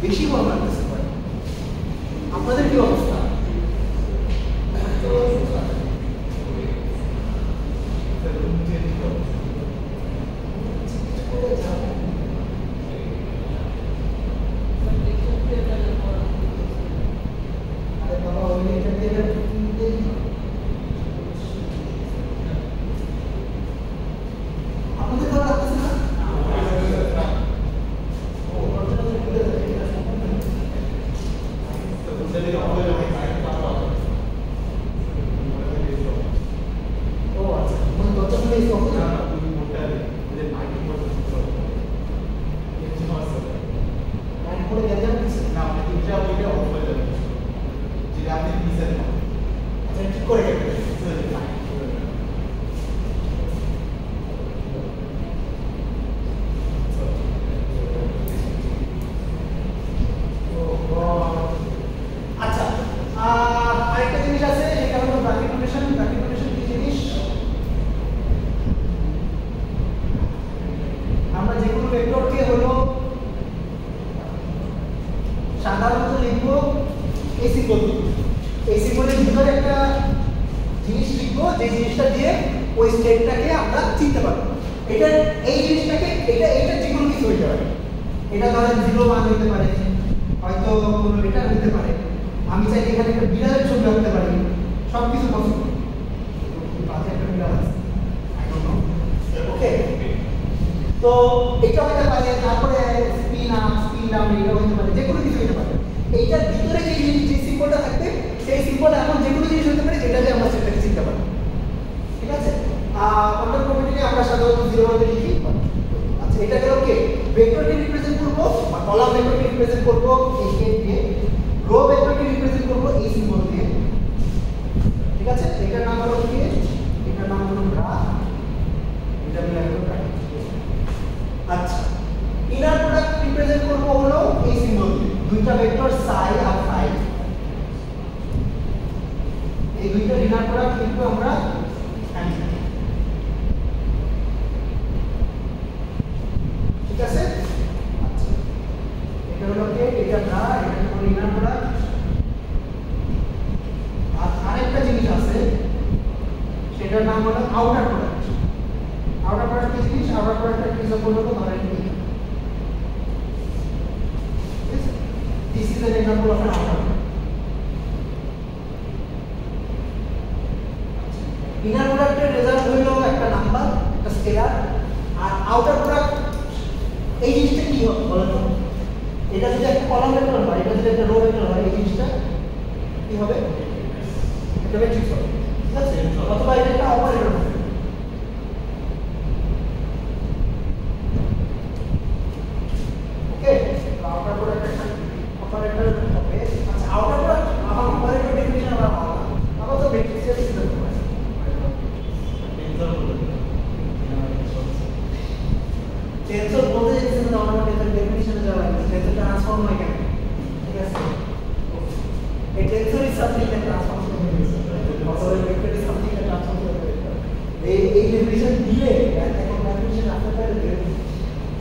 বেশি বড় করতে পারি আপনাদের কি অবস্থা যে অলওয়েজ অনেক সাইড পাওয়া যায় ও আচ্ছা মানে দরজা খুলে এসে অফ না না তুমি মোটা যে মাইকিং করতে এই জন্য আছে লাইট করে গেছে না আপনি দুইটা ওইটা অফ হয়ে যাবে যেটা আপনি দিছেন না আচ্ছা ঠিক করে গেছে আচ্ছা আরেকটা জিনিস আছে সেটা হলো ব্র্যাকেট নোটেশন কি জিনিস আমরা যে কোনো ভেক্টরকে হলো সাধারণত লিখবো এই সিম্বল দিয়ে এই সিম্বলের ভিতরে একটা জিনিস লিখবো যে জিনিসটা দিয়ে ওই স্টেটটাকে আমরা চিনতে পারবো এটা এই জিনিসটাকে এটা যে কোনো কিছু হইতে পারে এটা ধরেন 0 মান হইতে পারে হয়তো কোনো লেটার হইতে পারে আমি চাইলে এখানে একটা বিড়ালের ছবি আঁকতে পারি সব কিছু পসিবল পাশে একটা বিড়াল আছে আই ডোন্ট নো ওকে তো এটা হইতে পারে তারপরে স্পিন আপ স্পিন ডাউন এটা হইতে পারে যে কোনো কিছু হইতে পারে এইটার ভিতরে যে সিম্বলটা থাকবে সেই সিম্বল এমন যে কোনো জিনিস হতে পারে যেটা দিয়ে আমরা সেটাকে চিনতে পারি ঠিক আছে কন্ট্রোল প্রপার্টিকে আমরা সাধারণত 0 ভাবে লিখি আচ্ছা এটা গেল কি ভেক্টরকে রিপ্রেজেন্ট করব বা কলাম ভেক্টরকে রিপ্রেজেন্ট করব এই স্টেট দিয়ে রো ভেক্টরকে রিপ্রেজেন্ট করব এই সিম্বল দিয়ে ঠিক আছে এটার নাম হলো কি এটার নাম হলো গ্রাফ এটা আমি লিখব গ্রাফ আচ্ছা ইনার প্রোডাক্ট রিপ্রেজেন্ট করব হলো এই সিম্বল দিয়ে দুইটা ভেক্টর সাই আর ফাই এই দুইটা ইনার প্রোডাক্ট লিখব আমরা ঠিক আছে আচ্ছা এটা হলো কি এটা না এটা হলো ইনার প্রোডাক্ট আর আরেকটা জিনিস আছে সেটার নাম হলো আউটার প্রোডাক্ট কি জিনিস আউটার প্রোডাক্টের এক্সাম্পল হলো ধরেন কি this is an example of an outer product inner product এর রেজাল্ট হলো একটা নাম্বার একটা স্কেলার আর আউটার প্রোডাক্ট এই জিনিসটা কি হবে বলেন তো এটা যদি একটা কলাম ভেক্টর হয় এটা যদি একটা রো ভেক্টর হয় এই জিনিসটা কি হবে এটা ম্যাট্রিক্স হবে ঠিক আছে অথবা এটা একটা অপারেটর হবে ওকে আউটার প্রোডাক্ট একটা অপারেটর হবে আচ্ছা আউটার প্রোডাক্ট আমার অপারেটর ডেফিনিশন আমরা পাবো না আমরা তো ম্যাট্রিক্সের সিস্টেম করব টেনসর বলতে যাচ্ছি না আমরা টেনসর ডেফিনিশনে যাওয়া লাগবে টেনসর ট্রান্সফর্ম হয় কেন ঠিক আছে এই tensor is something that transforms to vector অথবা vector is something that transforms to vector এই ডেফিনিশন দিলে এখন ডেফিনিশন আসতে পারে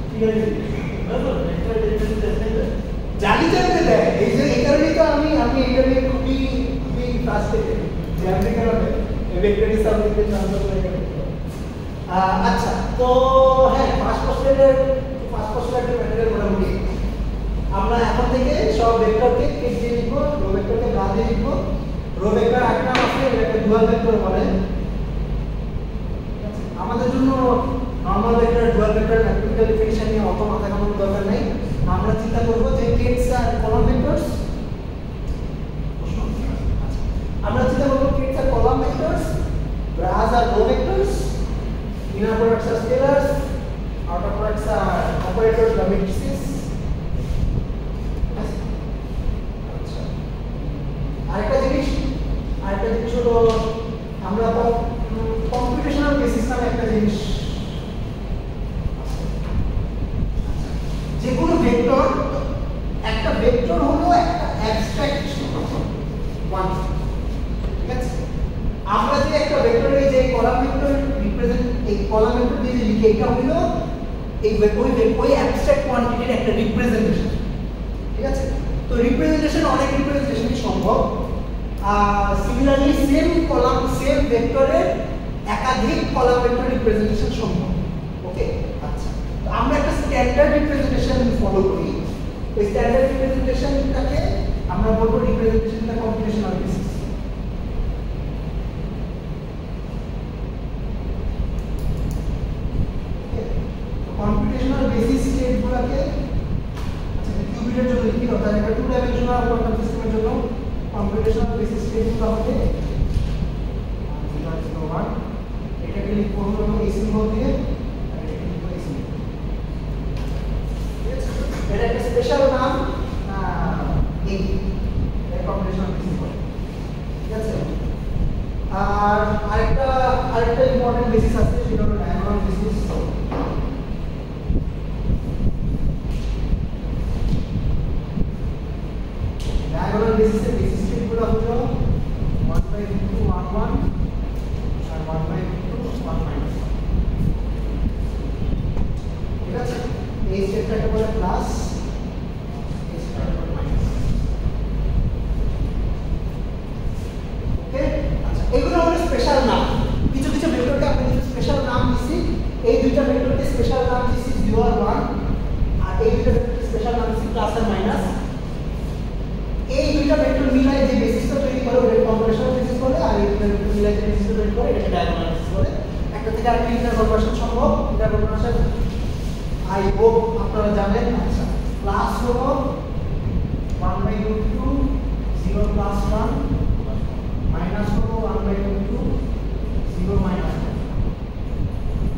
ঠিক আছে না তো ভেক্টর ডেফিনিশন জানি জানতে দেয় এই কারণেই তো আমি এটা নিয়ে খুবই ফ্রাস্ট্রেটেড যে আমি কেন vector is something that transforms to vector আচ্ছা তো হ্যাঁ ফার্স্ট পোস্টুলেটের ম্যাটেরিয়াল মোটামুটি আমরা এখন থেকে সব ভেক্টরকে কেট দিয়ে লিখব রো ভেক্টরকে গ্রাফ দিয়ে লিখব রো ভেক্টর একটা আছে একটা ডুয়াল ভেক্টর বলে আমাদের জন্য normal vector dual vector mathematical definition নিয়ে অত মাথা ঘামানোর দরকার নাই আমরা চিন্তা করব যে কেটস আর কলাম ভেক্টরস আমরা চিন্তা করব কেটস আর কলাম ভেক্টরস গ্রাফস আর row vectors inner products are scalars, outer products are operators or matrices. আচ্ছা আরেকটা জিনিস হলো আমরা কম্পিউটেশনাল বেসিস নামে একটা জিনিস যে কোনো ভেক্টর একটা ভেক্টর হলো একটা অ্যাবস্ট্রাক্ট কোয়ান্টিটি ঠিক আছে আমরা যে একটা ভেক্টরে যে কলাম ভেক্টর রিপ্রেজেন্ট এই কলাম ভেক্টর দিয়ে লিখি এটা হলো এই ওই অ্যাবস্ট্রাক্ট কোয়ান্টিটির একটা রিপ্রেজেন্টেশন ঠিক আছে তো রিপ্রেজেন্টেশন অনেক রিপ্রেজেন্টেশনই সম্ভব সিমিলারলি সেম কলাম সেম ভেক্টরের একাধিক কলাম ভেক্টর রিপ্রেজেন্টেশন সম্ভব ওকে আচ্ছা তো আমরা একটা স্ট্যান্ডার্ড রিপ্রেজেন্টেশন ফলো করি ওই স্ট্যান্ডার্ড রিপ্রেজেন্টেশনটাকে আমরা বলবো রিপ্রেজেন্টেশনটা কম্পিউটেশনাল বেসিস কম্পিউটেশনাল বেসিস স্টেটগুলোকে আচ্ছা কিউবিটের জন্য লিখি অর্থাৎ একটা টু ডাইমেনশনাল কোয়ান্টাম সিস্টেমের জন্য কম্পিউটেশনাল বেসিস টেবিলটা হবে 0.01 এটাকে লিখবো হলো এই সিম্বল দিয়ে আর এটাকে লিখবো এই সিম্বল। ঠিক আছে, এটা একটা স্পেশাল নাম এই কম্পিউটেশনাল বেসিস বলে। ঠিক আছে, আর আরেকটা ইম্পর্টেন্ট বেসিস আছে সেটা হলো ডায়াগোনাল বেসিস। ডায়াগোনাল বেসিসের বেসিস টেবিলগুলো হলো 1/2 1 1 আর 1/2 1 minus 1। ঠিক আছে, এই স্টেপটাকে বলে প্লাস, এই স্টেপটাকে বলে মাইনাস। ওকে, আচ্ছা এগুলো হলো স্পেশাল নাম। কিছু কিছু ভেক্টরকে আপনি কিছু স্পেশাল নাম দিছি। এই দুইটা ভেক্টরকে স্পেশাল নাম দিছি 0 আর 1, আর এই দুইটা ভেক্টরকে স্পেশাল নাম দিছি প্লাস আর মাইনাস। এই দুইটা ভেক্টর মিলাই যে বেসিসটা তৈরি করে ওটা কম্পিউটেশনাল বেসিস বলে, আর এই দুইটা ভেক্টর মিলাই যে বেসিসটা তৈরি করে এটাকে ডায়াগোনাল বেসিস বলে। একটা থেকে আরেকটা ইন্টারকনভার্সন সম্ভব। ইন্টারকনভার্সন আই হোপ আপনারা জানেন। আচ্ছা, প্লাস হলো 1/2 0 প্লাস 1, মাইনাস হলো 1/2 0 মাইনাস 1।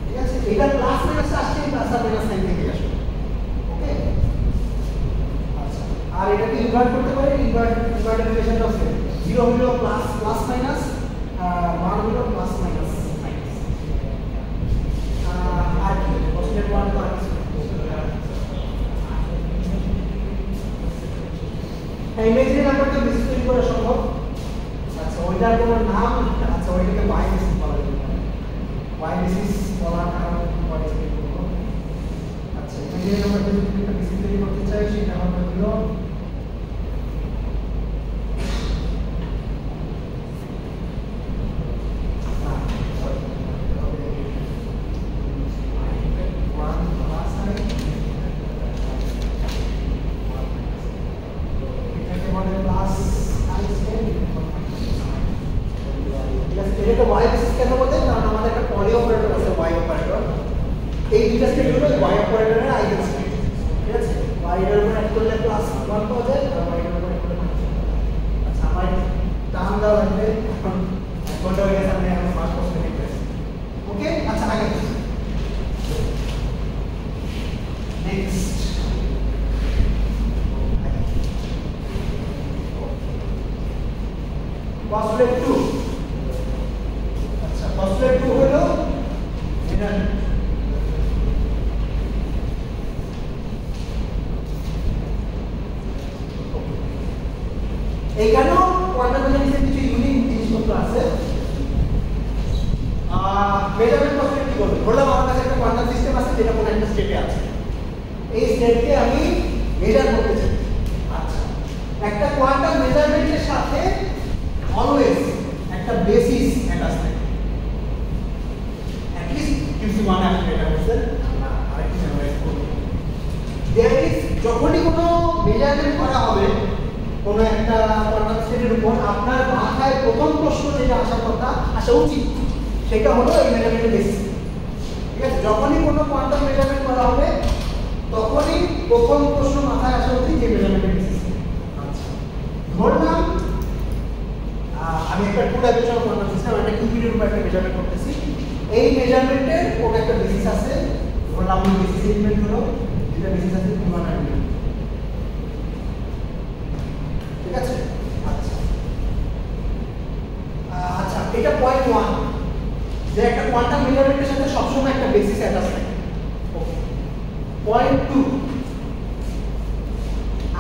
ঠিক আছে, এটা প্লাস মাইনাস আসছে, প্লাস আর মাইনাস সাইন থেকে আসবে। ওকে, আচ্ছা আর এটাকে ইনভার্ট করতে পারে। ইনভার্টের রিলেশনটা আছে 0 হলো প্লাস প্লাস মাইনাস, 1 হলো প্লাস মাইনাস মাইনাস। আর কি পজিটিভ 1 তো আর কিছু ইমেজিনারি নাম্বারকে বেসিস তৈরি করা সম্ভব। আচ্ছা, ওইটার কোনো নাম, আচ্ছা ওইটাকে ওয়াই বেসিস বলা যায়। ওয়াই বেসিস বলার কারণ ওয়াই বেসিস করব। আচ্ছা, ইমেজিনারি নাম্বারকে যদি একটা বেসিস তৈরি করতে চাই সেটা হবে হলো এই দুইটা স্টেপ হলো y অপারেটরের আইডেন্টিটি। ঠিক আছে, y এর উপর অ্যাড করলে প্লাস 1 পাওয়া যায়, আর y এর উপর অ্যাড করলে মাইনাস 1। আচ্ছা, আমার টার্ম দেওয়া লাগবে এখন কোনটা হয়ে গেছে আমি এখন ফার্স্ট কোশ্চেন লিখতে। ওকে, আচ্ছা আগে নেক্সট postulate 2। আচ্ছা, postulate 2 হলো এটা এইখানেও কোয়ান্টাম মেকানিক্সের কিছু ইউনিক জিনিসপত্র আছে। মেজারমেন্ট প্রসেস কি করবে? ধরলাম আমার কাছে একটা কোয়ান্টাম সিস্টেম আছে যেটা কোনো একটা স্টেটে আছে। এই স্টেটকে আমি মেজার করতে চাই। আচ্ছা, একটা কোয়ান্টাম মেজারমেন্টের সাথে অলওয়েজ একটা বেসিস অ্যাটাচ থাকে। অ্যাট লিস্ট QC1 আপনি এটা বলছেন না, আরেকটু মেমোরাইজ করুন। দেয়ার ইজ যখনই কোনো মেজারমেন্ট করা হবে কোনো একটা কোয়ান্টাম স্টেটের উপর, আপনার মাথায় প্রথম প্রশ্ন যেটা আসা উচিত সেটা হলো এই মেজারমেন্টের বেসিস। ঠিক আছে, যখনই কোনো কোয়ান্টাম মেজারমেন্ট করা হবে তখনই প্রথম প্রশ্ন মাথায় আসা উচিত যে মেজারমেন্টের বেসিস। আচ্ছা, ধরলাম আমি একটা 2 ডাইমেনশনাল কোয়ান্টাম সিস্টেম, একটা কিউবিটের উপর একটা মেজারমেন্ট করতেছি। এই মেজারমেন্টের কোনো একটা বেসিস আছে। ধরলাম বেসিস এলিমেন্ট হলো যেটা বেসিস আছে 1 আর 2। ঠিক আছে, আচ্ছা আচ্ছা এটা পয়েন্ট 1 যে একটা কোয়ান্টাম মেজারমেন্টের সাথে সবসময় একটা বেসিস অ্যাটাচ থাকে। ওকে, পয়েন্ট 2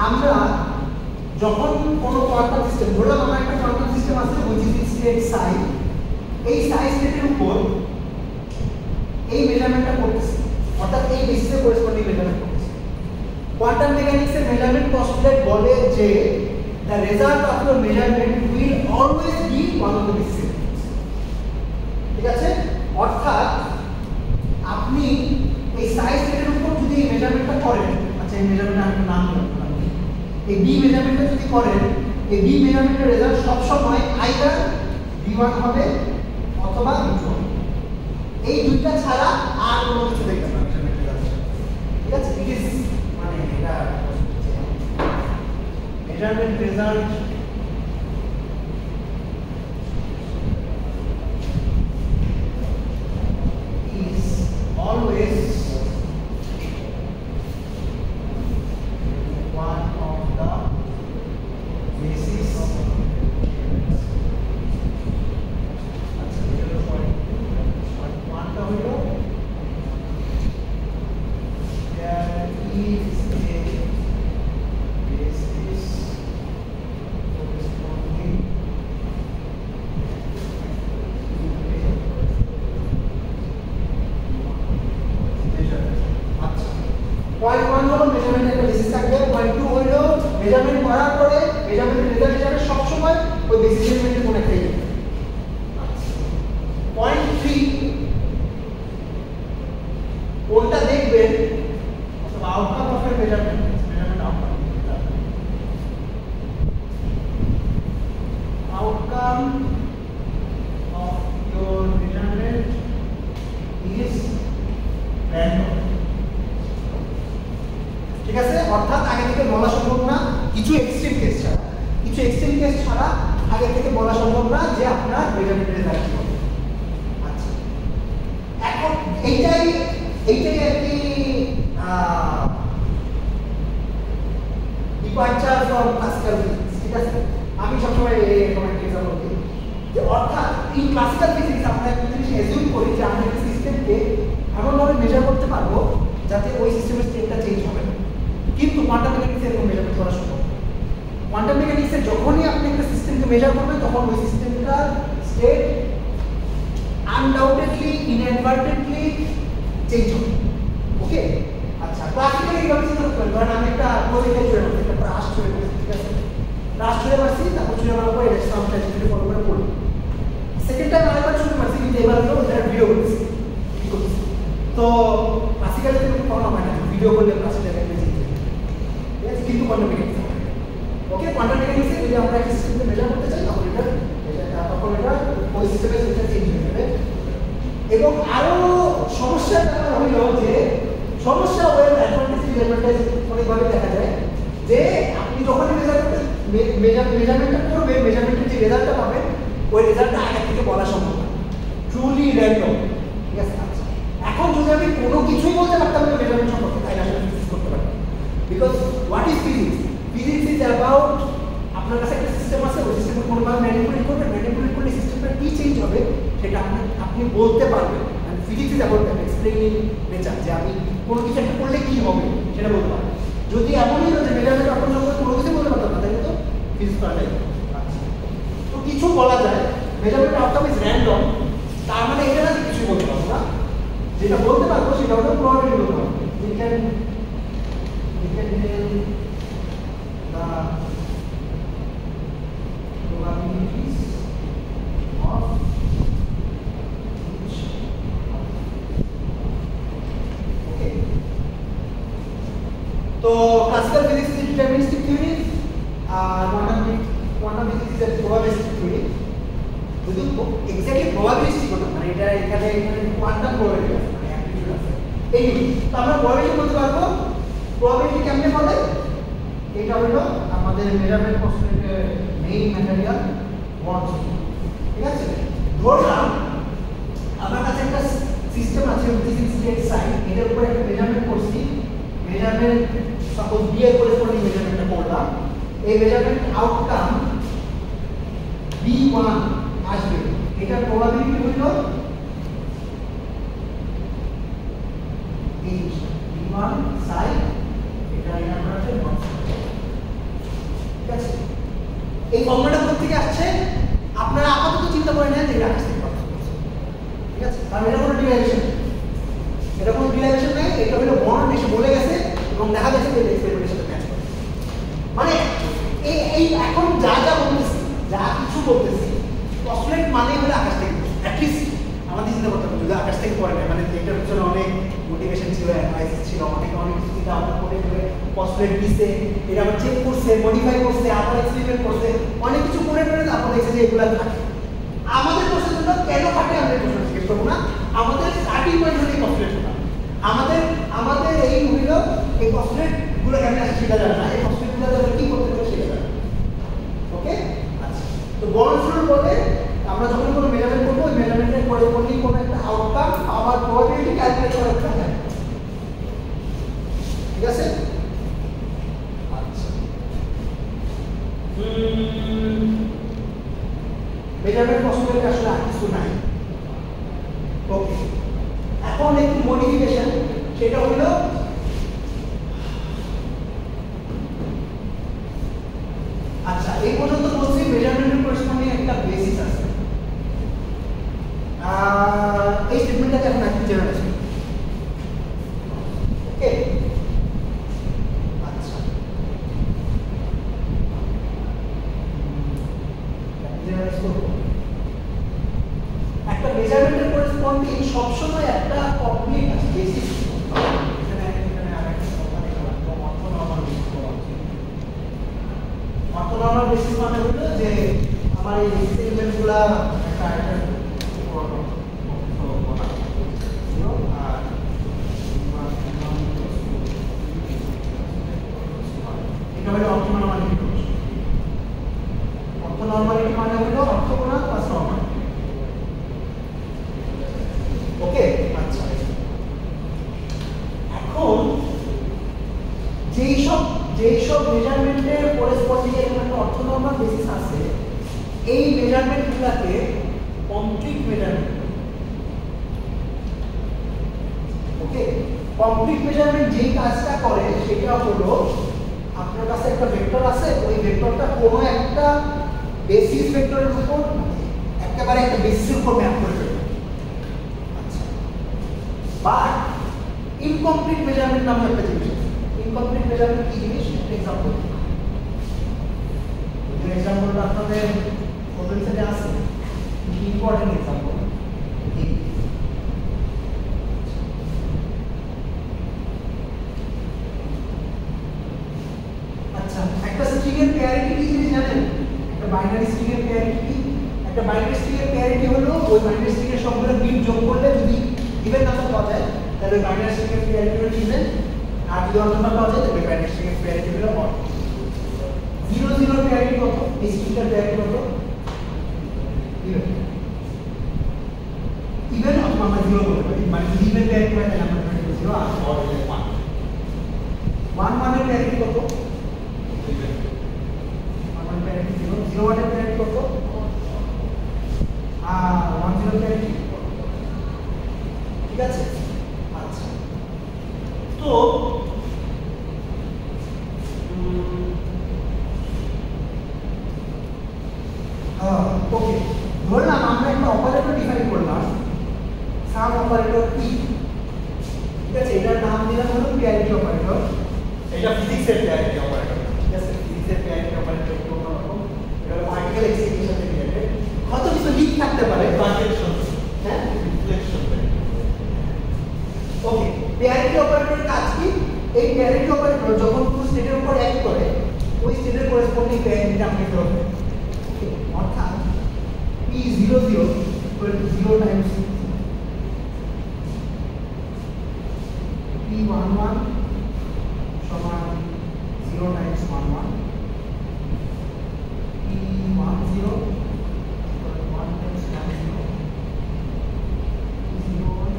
আমরা যখন কোনো কোয়ান্টাম সিস্টেম, ধরলাম আমার একটা কোয়ান্টাম সিস্টেম আছে which is state psi, এই psi স্টেটের উপর এই মেজারমেন্টটা করতেছি, অর্থাৎ এই বেসিসে করেসপন্ডিং মেজারমেন্ট করতেছি। কোয়ান্টাম মেকানিক্সের মেজারমেন্ট পস্টুলেট বলে যে the result of your measurement will always be one of the basis। ঠিক আছে, অর্থাৎ আপনি এই psi স্টেটের উপর যদি এই মেজারমেন্টটা করেন, আচ্ছা এই মেজারমেন্ট আমি নাম দিলাম, এই b মেজারমেন্টটা যদি করেন, এই b মেজারমেন্টের রেজাল্ট সব সময় আইদার b1 হবে অথবা b2 হবে। এই দুইটা ছাড়া আর কোনো কিছু দেখতে পাবেন না। ঠিক আছে, ইট ইজ মানে এটা মেজারমেন্ট রেজাল্ট বেসিস এলিমেন্টের কোন একটা ইউনিট। পয়েন্ট 3 কোনটা দেখবেন অথবা আউটকাম অফ এর measurement outcome of your measurement is random। ঠিক আছে, অর্থাৎ আগে থেকে বলা সম্ভব না কিছু এক্সট্রিম কেস ছাড়া আগে থেকে বলা সম্ভব না যে আপনার মেজারমেন্টের রেজাল্ট কি হবে। আচ্ছা, এখন এইটাই আর কি ডিপারচার ফ্রম ক্লাসিক্যাল ফিজিক্স। ঠিক আছে, আমি সবসময় এরকম একটা এক্সাম্পল দিই যে অর্থাৎ এই ক্লাসিক্যাল ফিজিক্স আমরা একটা জিনিস অ্যাজিউম করি যে আমরা একটা সিস্টেমকে এমনভাবে মেজার করতে পারবো যাতে ওই সিস্টেমের স্টেটটা চেঞ্জ হবে না, কিন্তু কোয়ান্টাম মেকানিক্সে এরকম মেজারমেন্ট করা সম্ভব। কোয়ান্টাম মেকানিক্সে যখনই আপনি একটা সিস্টেমকে মেজার করবেন তখন ওই সিস্টেমটার স্টেট আনডাউটেডলি ইনঅ্যাডভার্টেন্টলি চেঞ্জ হবে। ওকে, আচ্ছা, ক্লাসিক্যালি এইভাবে চিন্তা করতে পারেন। ধরেন আমি একটা প্রজেক্টে ছুড়ে মারছি, একটা রাশ ছুড়ে মারছি, ঠিক আছে, রাশ ছুড়ে মারছি, তারপর ছুড়ে মারার পর এটা সামটা যদি ফলো করে পড়ি, সেকেন্ড টাইম আরেকবার ছুড়ে মারছি, কিন্তু এবার হলো এটা ভিডিও করছি। তো ক্লাসিক্যালি কোনো প্রবলেম হয় না, ভিডিও করলে ক্লাসিক্যালি চেঞ্জ হবে, ঠিক আছে, কিন্তু কোয়ান্টাম মেকানিক্স ওকে, কোয়ান্টাম মেকানিক্সে যদি আমরা একটা সিস্টেমকে মেজার করতে চাই তখন এটা ওই সিস্টেমের স্টেটটা চেঞ্জ হয়ে যাবে। এবং আরো সমস্যাটা হলো যে সমস্যা ওয়েব অ্যাডভান্টেজ ডিসঅ্যাডভান্টেজ অনেকভাবে দেখা যায় যে আপনি যখন মেজারমেন্টটা করবেন, মেজারমেন্টের যে রেজাল্টটা পাবেন ওই রেজাল্টটা আগে থেকে বলা সম্ভব না, ট্রুলি র্যান্ডম। ঠিক আছে, আচ্ছা, এখন যদি আমি কোনো কিছুই বলতে পারতাম না মেজারমেন্ট সম্পর্কে, তাহলে আমি ফিজিক্স করতে পারতাম। Because what is physics? Physics is about আপনার কাছে একটা সিস্টেম আছে, ওই সিস্টেমকে কোনোভাবে ম্যানিপুলেট করবেন, ম্যানিপুলেট করলে সিস্টেমটা কি চেঞ্জ হবে সেটা আপনি বলতে পারবেন। মানে physics is about that explaining nature, যে আমি কোনো কিছু একটা করলে কি হবে সেটা বলতে পারবেন। যদি এমনই হতো যে মেজারমেন্ট আপনার সঙ্গে কোনো কিছু বলতে পারতাম না, তাহলে তো ফিজিক্স করা যায়। আচ্ছা, তো কিছু বলা যায় মেজারমেন্ট আউটকাম ইজ র্যান্ডম, তার মানে এটা না যে কিছু বলতে পারবো না, যেটা বলতে পারবো সেটা হলো প্রবাবিলিটি বলতে পারবো। We can tell the probabilities of each. Okay. So classical physics is deterministic theory, quantum physics is a probabilistic theory. যদি এক্স্যাক্টলি প্রবাবিলিস্টিক হতো, মানে এটা এখানে কোয়ান্টাম প্রবাবিলিটি আছে, মানে অ্যামপ্লিটিউড আছে, এই তো আমরা প্রবাবিলিটি বলতে পারবো। প্রবাবিলিটি কেমনে বলে? এটা হলো আমাদের মেজারমেন্ট কনস্ট্যান্টের মেইন ম্যাটেরিয়াল বন্ড। ঠিক আছে, ধরলাম আমার কাছে একটা সিস্টেম আছে which is state sign, এটার উপর একটা মেজারমেন্ট করছি, মেজারমেন্ট সাপোজ বি এর করেসপন্ডিং মেজারমেন্টটা করলাম, এই মেজারমেন্ট আউটকাম B1 আসবে, এটা প্রবাবিলিটি হলো এই B1 সাই, এটা আমরা আছে 1। ঠিক আছে, এই ফর্মুলাটা কোথা থেকে আসছে আপনারা আপাতত চিন্তা করে নেন যে এটা আকাশ থেকে পাওয়া। ঠিক আছে, কারণ এটা কোনো ডিরাইভেশন, নেই, এটা হলো বন্ড এসে বলে গেছে এবং দেখা যাচ্ছে যে এক্সপেরিমেন্টের সাথে ম্যাচ করে। মানে এই এখন যা বলতেছি, যা কিছু বলতেছি, পসুলেট মানে হলো আকাশ থেকে, অ্যাটলিস্ট আমাদের চিন্তা করতে হবে যদি আকাশ থেকে পড়ে না, মানে এটার পিছনে অনেক মোটিভেশন ছিল, অ্যাডভাইস ছিল, অনেক কিছু চিন্তা ভাবনা করে পসুলেট দিছে, এটা আবার চেক করছে, মডিফাই করছে, আবার এক্সপেরিমেন্ট করছে, অনেক কিছু করে তারপর দেখছে যে এগুলো থাকে। আমাদের প্রশ্নের জন্য কেন থাকে আমরা এই প্রশ্ন জিজ্ঞেস করবো না, আমাদের স্টার্টিং পয়েন্ট হলো এই পসুলেট গুলো। আমাদের এই হইল এই পসুলেট গুলো কেমন আসে সেটা জানা না, এই পসুলেট গুলো আমরা কি করতে পারি সেটা জানা। ওকে, আচ্ছা, তো বন্ড রুল বলে আমরা যখন কোনো মেজারমেন্ট করবো ওই মেজারমেন্টের করেসপন্ডিং কোনো একটা আউটকাম আবার প্রবাবিলিটি ক্যালকুলেট করা একটা হয়। ঠিক আছে, আচ্ছা, মেজারমেন্ট পসিবল আসলে আর কিছু নাই। ওকে, এখন একটু মডিফিকেশন, সেটা হলো আচ্ছা এই পর্যন্ত বলছি মেজারমেন্টের করেসপন্ডিং একটা বেসিস আছে। এই স্টেটমেন্টটাকে এখন একটু জেনে নেছি। ওকে, আচ্ছা, জেনারেলাইজ করব একটা মেজারমেন্টের করেসপন্ডিং সবসময় একটা কমপ্লিট আছে বেসিস এখানে আরেকটা কথা দেখলাম তো অর্থনর্মাল বেসিস বলা হচ্ছে অর্থনর্মাল বেসিস মানে হলো যে আমার এই বেসিস এলিমেন্টগুলো একটা উপর বলা আর এটা হলো অর্থনর্মালিটি অর্থনর্মালিটি মানে হলো অর্থগোনাল প্লাস নর্মাল ওকে আচ্ছা এখন যেই সব মেজারমেন্টের করেসপন্ডিং এরকম একটা অর্থনর্মাল বেসিস আছে এই মেজারমেন্টগুলোকে complete measurement okay complete measurement যেই কাজটা করে সেটা হলো আপনার কাছে একটা ভেক্টর আছে ওই ভেক্টরটা কোনো একটা বেসিস ভেক্টরের উপর একেবারে একটা বেসিসের উপর ম্যাপ করে দেবে আচ্ছা বাট ইনকমপ্লিট মেজারমেন্ট নামে একটা জিনিস আছে ইনকমপ্লিট মেজারমেন্ট কি জিনিস একটা এক্সাম্পল যে এক্সাম্পলটা আপনাদের প্রবলেম সেটে আছে ইম্পর্টেন্ট এক্সাম্পল আচ্ছা একটা স্ট্রিং এর প্যারিটি কি জিনিস জানেন একটা বাইনারি স্ট্রিং এর প্যারিটি কি একটা বাইনারি স্ট্রিং এর প্যারিটি হলো ওই বাইনারি স্ট্রিং এর সবগুলো বিট যোগ করলে যদি ইভেন নাম্বার পাওয়া যায় তাহলে বাইনারি স্ট্রিং এর প্যারিটি হলো ইভেন আর যদি অড নাম্বার পাওয়া যায় তাহলে বাইনারি স্ট্রিং এর প্যারিটি হলো অড 0 0 এর প্যারিটি কত এই স্ট্রিং এর প্যারিটি কত ইভেন ইভেন অথবা আমরা 0 বলতে পারি মানে যদি ইভেন প্যারিটি হয় তাহলে আমরা প্যারিটি 0 আর অড হলে 1 1 এর প্যারিটি কত 1 প্যারিটি 0 0 এর প্যারিটি কত আর 1 0 প্যারিটি ঠিক আছে আচ্ছা তো ওকে ধরলাম আমরা একটা অপারেটর ডিফাইন করলাম সাম অপারেটর ই ঠিক আছে এটার নাম দিলাম হলো প্যারিটি অপারেটর এটা ফিজিক্সের প্যারিটি অপারেটর ঠিক আছে ফিজিক্সের প্যারিটি অপারেটর একটু অন্যরকম এটা হলো পার্টিকেল এক্সিকিউশন থেকে রিলেটেড কত কিছু লিক থাকতে পারে ট্রানজেকশন হ্যাঁ রিফ্লেকশন ওকে প্যারিটি অপারেটরের কাজ কি এই প্যারিটি অপারেটর যখন কোনো স্টেটের উপর অ্যাক্ট করে ওই স্টেটের করেসপন্ডিং প্যারিটিটা আমাকে ধরবে অর্থাৎ p00 0 times p11 সমান 0 times 11 p10 1 times 10 p01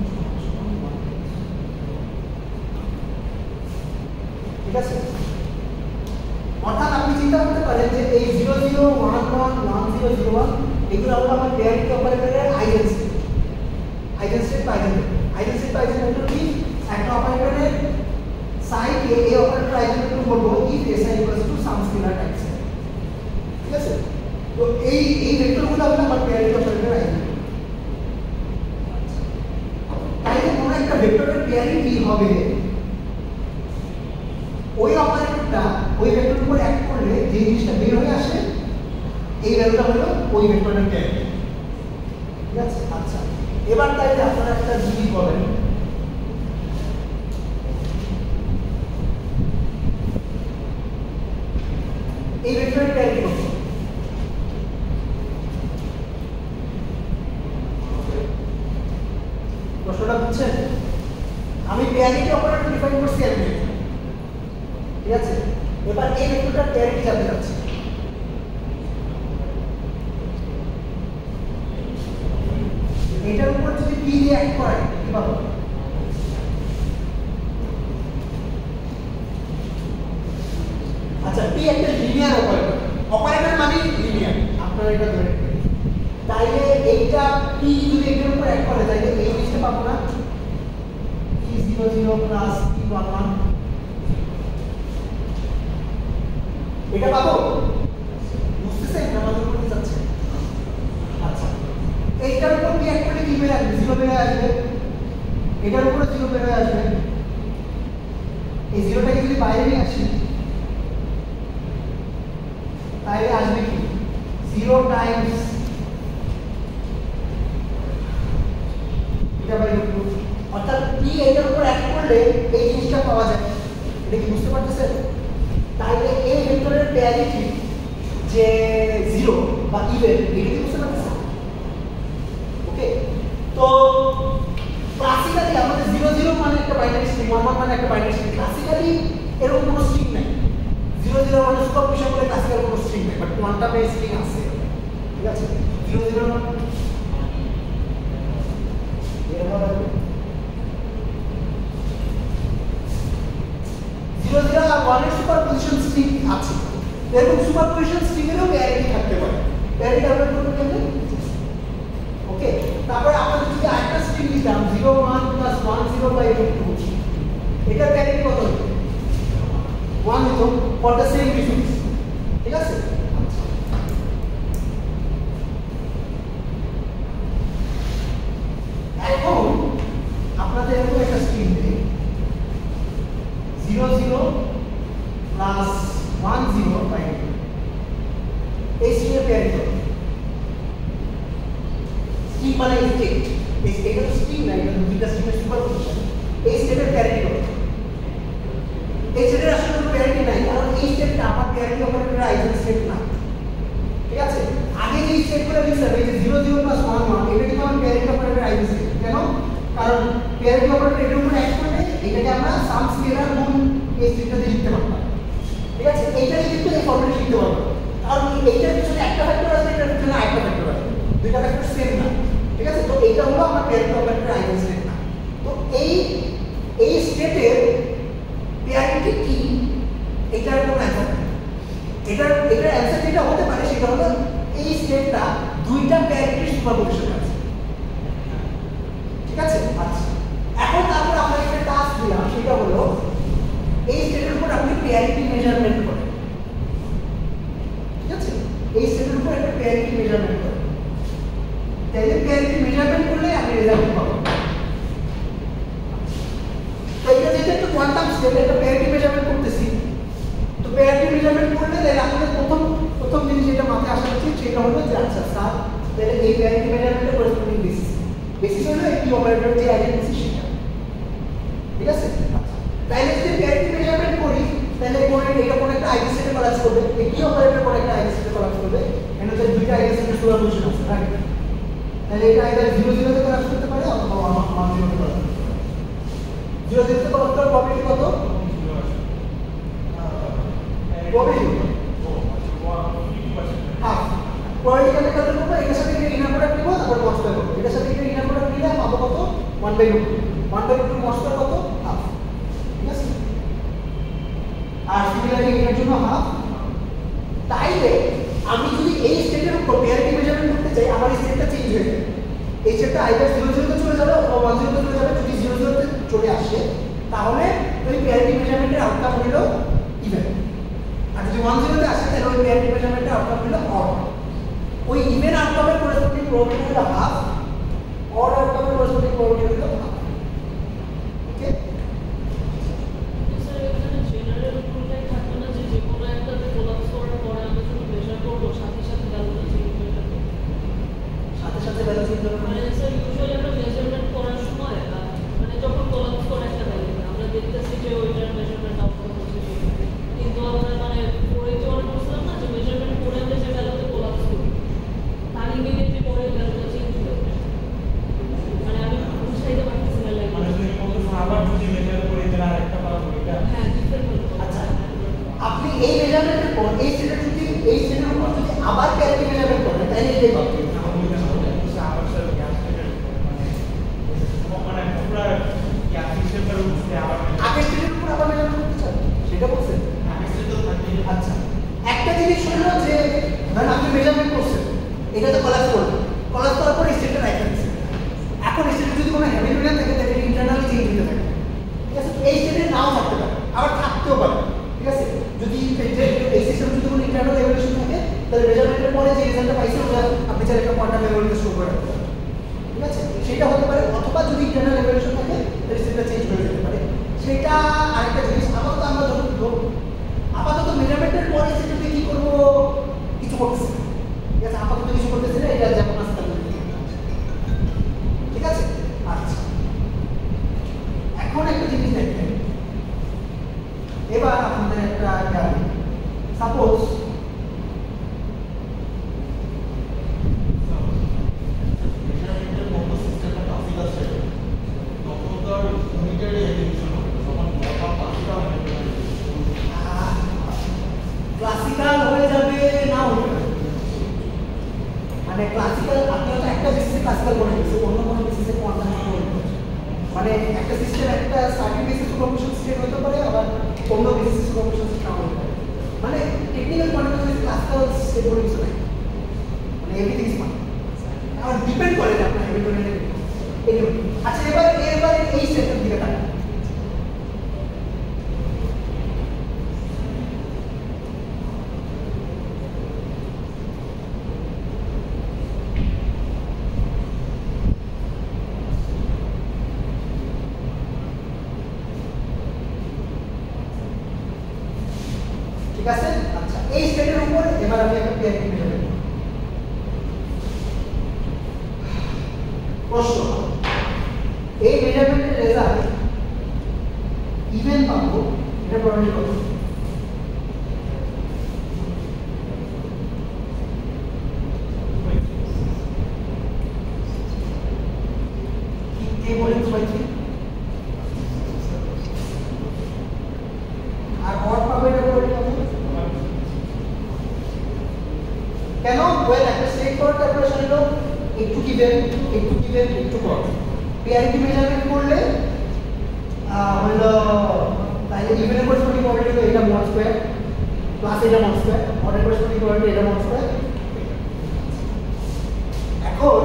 সমান 1 times ঠিক আছে অর্থাৎ আপনি চিন্তা করতে পারেন যে এই 00 11 1001 এগুলো হলো আমার প্যারিটি অপারেটরের আইডেন্টিটি আইডেন্টিটি কি একটা অপারেটরের সাইড এই অপারেটর আইডেন্টিটি বলবো if si equals to some scalar times ঠিক আছে তো এই ভেক্টরগুলো হলো আমার প্যারিটি অপারেটরের আইডেন্টিটি তাইলে কোন একটা ভেক্টরের প্যারিটি হবে ওই অপারেটরটা ওই ভেক্টরের উপর অ্যাক্ট করলে যে জিনিসটা বের হয়ে আসে এই ভ্যালুটা হলো ওই ভেক্টরের প্যারিটি ঠিক আছে আচ্ছা এবার তাইলে আপনারা একটা জিনিস বলেন এই ভেক্টরের প্যারিটি কত প্রশ্নটা বুঝছেন আমি প্যারিটি অপারেটর ডিফাইন করছি এমনি ঠিক আছে এবার এই ভেক্টরটার প্যারিটি জানতে চাচ্ছি এটার উপর যদি p দিয়ে অ্যাক্ট করে কি পাবো আচ্ছা p একটা লিনিয়ার অপারেটর মানে লিনিয়ার আপনারা এটা ধরে রাখবেন তাইলে এইটা p যদি এটার উপর অ্যাক্ট করে তাইলে এই জিনিসটা পাবো না p00 প্লাস p11 এটা পাবো বুঝতেছেন আমাদের করতে যাচ্ছে আচ্ছা এইটার উপর কি এক করে কি বের আসবে 0 বের আসবে এটার উপরে 0 বের আসবে এই 0টাকে যদি বাইরে নিয়ে আসি তাহলে আসবে কি 0 টাইমস এটা বাই রুট 2, অর্থাৎ p এটার উপর অ্যাড করলে এই জিনিসটা পাওয়া যায়। এটা কি বুঝতে পারতেছেন? তাহলে এই ভেক্টরের প্যারিটি যে 0 বা ইভেন এটা কি বুঝতে পারতেছেন? ওকে, তো ক্লাসিক্যালি আমাদের 0 0 মানে একটা বাইনারি স্ট্রিং, 1 1 মানে একটা বাইনারি স্ট্রিং। ক্লাসিক্যালি এরকম কোনো স্ট্রিং নাই। 0 0 মানে সুপারপজিশন বলে ক্লাসিক্যাল কোনো স্ট্রিং নাই, বাট কোয়ান্টামে স্ট্রিং আছে। ঠিক আছে, 0 0 এরকম হবে 0 0 আর 1 এর সুপারপজিশন স্ট্রিং আছে। এরকম সুপারপজিশন স্ট্রিং এরও প্যারিটি থাকতে পারে। প্যারিটি আমরা করব কেমনে? ওকে, তারপরে আমরা যদি আরেকটা স্ট্রিং দিতাম 0 1 প্লাস 1 0 বাই রুট 2, এটা প্যারিটি কত হতো? 1 হতো ফর দ্য সেম রিজনস। ঠিক আছে, এখন আপনাদের এরকম একটা স্ট্রিং দেই 0 0 প্লাস 1 0 বাই রুট 2, এই স্ট্রিং এর প্যারিটি কত? স্ট্রিং মানে স্টেট, এই স্টেটের স্ট্রিং না, এটা দুইটা স্ট্রিংয়ের সুপারপজিশন। এই স্টেটের প্যারিটি কত? এই স্টেটের আসলে কোনো প্যারিটি নাই, কারণ এই স্টেটটা আমার প্যারিটি অপারেটরের আইডেন্টি স্টেট না। ঠিক আছে, আগে যে স্টেটগুলো লিখছিলাম এই যে 0 0 প্লাস 1 1, এটা কিন্তু আমার প্যারিটি অপারেটরের আইডেন্টি স্টেট। কেন? কারণ প্যারিটি অপারেটর এর উপর অ্যাড করলে এটাকে আমরা সাম স্কেলার গুণ এই স্টেটটাতে লিখতে পারতাম। ঠিক আছে, এইটাকে কিন্তু এই ফর্মেটে লিখতে পারবো, কারণ এইটার পিছনে একটা ফ্যাক্টর আছে, এটার পিছনে আরেকটা ফ্যাক্টর আছে, দুইটা ফ্যাক্টর সেম না। ঠিক আছে, তো এইটা হলো আমার প্যারিটি অপারেটরের আইডেন্টি স্টেট না। তো এই স্টেটের প্যারিটি কি, এটার কোনো অ্যান্সার নেই। এটার অ্যান্সার যেটা হতে পারে সেটা হলো এই স্টেটটা দুইটা প্যারিটির সুপারপজিশন আছে। ঠিক আছে, আচ্ছা, এখন তারপর আপনাকে একটা টাস্ক দিলাম, সেটা হলো এই স্টেটের উপর আপনি প্যারিটি মেজারমেন্ট করেন। ঠিক আছে, এই স্টেটের উপর একটা প্যারিটি মেজারমেন্ট করেন, তাহলে প্যারিটি মেজারমেন্ট করলে আপনি রেজাল্ট পাবেন। তো এটা যেটা একটা কোয়ান্টাম স্কেল, এটা প্যারিটি মেজারমেন্ট করতেছি। তো প্যারিটি মেজারমেন্ট করলে তাহলে আমাদের প্রথম জিনিস যেটা মাথায় আসা উচিত সেটা হলো যে আচ্ছা স্যার, তাহলে এই প্যারিটি মেজারমেন্টের করেসপন্ডিং বেসিস হলো এই কি অপারেটর যে আইডেন্টি সেটা। ঠিক আছে, তাহলে যদি প্যারিটি মেজারমেন্ট করি তাহলে এটা কোন একটা আইডি সেটে কলাপস করবে, এই কি অপারেটর কোন একটা আইডি সেটে কলাপস করবে, এখানে তো দুইটা আইডি সেটের সুপারপজিশন আছে, রাইট? তাহলে এটা আইদার 0 0 তে কলাপস করতে পারে অথবা 1 0 তে কলাপস করতে পারে। 0 0 তে কলাপস করার প্রবাবিলিটি কত? Probability half. প্রবাবিলিটি কত করব? এটার সাথে এটা ইনার প্রোডাক্ট নিব, তারপর মডস্কয়ার করব। এটার সাথে এটা ইনার প্রোডাক্ট নিলে পাবো কত? 1/2। 1/2 মডস্কয়ার কত? হাফ। ঠিক আছে, আর সিমিলারলি এটার জন্য হাফ। তাইলে আমি যদি এই স্টেটের উপর প্যারিটি মেজারমেন্ট করতে চাই, আমার স্টেটটা চেঞ্জ হয়ে যাবে। এই স্টেটটা আইদার 0 0 তে চলে যাবে অথবা 1 0 তে চলে যাবে। যদি 0 0 তে চলে আসে তাহলে ওই প্যারিটি মেজারমেন্টের আউটকাম হলো ইভেন, আর যদি 1 0 তে আসে তাহলে ওই প্যারিটি মেজারমেন্টের আউটকাম হলো অড। ওই ইভেন আউটকামের করেসপন্ডিং প্রবাবিলিটি হলো হাফ, অড আউটকামের করেসপন্ডিং প্রবাবিলিটি হলো হাফ। ওকে, স্যার এখানে জেনারেল রুলটাই থাকবে না যে কোনো একটাতে কোলাপস করার পরে আমরা যখন মেজার করবো সাথে সাথে ভ্যালুটা চেঞ্জ হয়ে যাবে? সাথে সাথে ভ্যালু চেঞ্জ হবে মানে স্যার ইউজুয়ালি আমরা মেজারমেন্ট করার সময় মানে যখন কোলাপস করে একটা ভ্যালু আমরা দেখতেছি যে ওইটার মেজারমেন্ট আউটকাম হচ্ছে, কিন্তু আমরা মানে পরে যে অনেক বুঝলাম না যে মেজারমেন্ট করে আমরা যে ভ্যালুতে কোলাপস করি তার ইমিডিয়েটলি পরে ভ্যালুটা চেঞ্জ হয়ে যাবে। মানে আমি বুঝাইতে পারতেছি না লাগে। মানে তুমি বলছো আবার যদি মেজার করে তাহলে আরেকটা পাওয়া যাবে এটা। হ্যাঁ, ডিফারেন্ট। আচ্ছা, আপনি এই মেজারমেন্টের পর এই স্টেটের যদি এই স্টেটের উপর যদি আবার প্যারিটি মেজারমেন্ট করেন তাহলে এটাই পাবেন। আবার স্যার গ্যাস মানে পুরো গ্যাস সিস্টেমের উপরে আবার আগের স্টেটের উপর আবার মেজারমেন্ট করতে চান সেটা বলছেন? আগের স্টেট তো থাকে। আচ্ছা, একটা জিনিস হলো যে ধরেন আপনি মেজারমেন্ট করছেন, এটাতে কলাপস করবে, কলাপস করার পর এই স্টেটটা রাইট দিচ্ছে। এখন এই স্টেটে যদি কোনো হ্যাবিটুয়াল থাকে তাহলে ইন্টারনালি চেঞ্জ হতে থাকে। ঠিক আছে, এই স্টেটে নাও থাকতে পারে, আবার থাকতেও পারে। ঠিক আছে, যদি এই সিস্টেমে যদি কোনো ইন্টারনাল এভলিউশন থাকে তাহলে মেজারমেন্টের পরে যে রেজাল্টটা পাইছেন ওটা আপনি চাইলে একটা কোয়ান্টাম মেমোরিতে স্টোর করে রাখতে পারেন। ঠিক আছে, সেটা হতে পারে, অথবা যদি ইন্টারনাল এভলিউশন থাকে তাহলে সেটা চেঞ্জ হয়ে যেতে পারে। সেটা আরেকটা জিনিস। আপাতত আমরা যখন আপাতত মেজারমেন্টের পরে সেটাতে কি করবো কিছু করতেছি না। ঠিক মানে ক্লাসিক্যাল আপনি হয়তো একটা বেসিসে ক্লাসিক্যাল করে দিচ্ছে, অন্য কোনো বেসিসে কোয়ান্টাম করে দিচ্ছে। মানে একটা সিস্টেম একটা সার্কিট বেসিস সুপারপোজিশন স্টেট হতে পারে, আবার অন্য বেসিস সুপারপোজিশন স্টেট নাও হতে পারে। মানে technical quantum mechanics classical state বলে কিছু নাই, মানে এভরিথিং ইজ ফাইন। আর ডিপেন্ড করে যে আপনার হ্যামিল্টনের এগুলো। আচ্ছা এবার এই স্টেটের দিকে তাকান। ঠিক আছে? আচ্ছা এই স্টেটের উপর এবার আমি একটা পিআইডি মেজারমেন্ট করব। প্রশ্ন, এই মেজারমেন্টের রেজাল্ট ইভেন পাবো, এটা প্রবলেম কত? কে বলেন তো ভাই? আর অড পাবো, এটা প্রবলেম কত? কেন? ওয়েল একটা স্টেট ফরওয়ার্ড ক্যালকুলেশন হলো একটু গিভেন একটু কর। পিআইডি মেজারমেন্ট করলে হলো তাহলে ইভেনের করেসপন্ডিং প্রবাবিলিটি হলো এটা মড স্কয়ার প্লাস এটা মড স্কয়ার, অডের করেসপন্ডিং প্রবাবিলিটি এটা মড স্কয়ার। এখন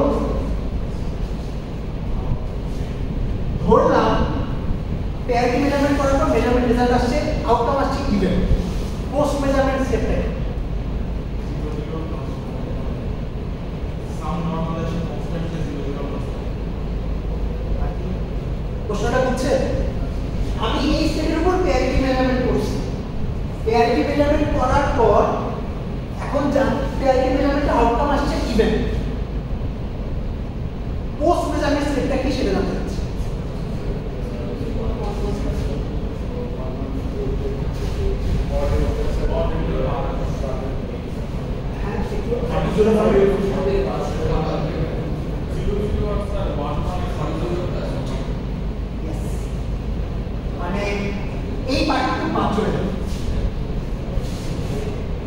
ধরলাম পিআইডি মেজারমেন্ট করার পর মেজারমেন্ট রেজাল্ট আসছে, আউটকাম আসছে ইভেন। পোস্ট মেজারমেন্ট স্টেপটা প্রশ্নটা বুঝছে? আমি এই স্টেটের উপর পিআইডি মেজারমেন্ট করছি, পিআইডি মেজারমেন্ট করার পর এখন পিআইডি মেজারমেন্টের আউটকাম আসছে ইভেন। পোস্ট মেজারমেন্ট স্টেপটা কি সেটা জানতে চাচ্ছি। হ্যাঁ একটু জোরে বলুন। মানে এই পার্টটুকু বাদ চলে যাবে,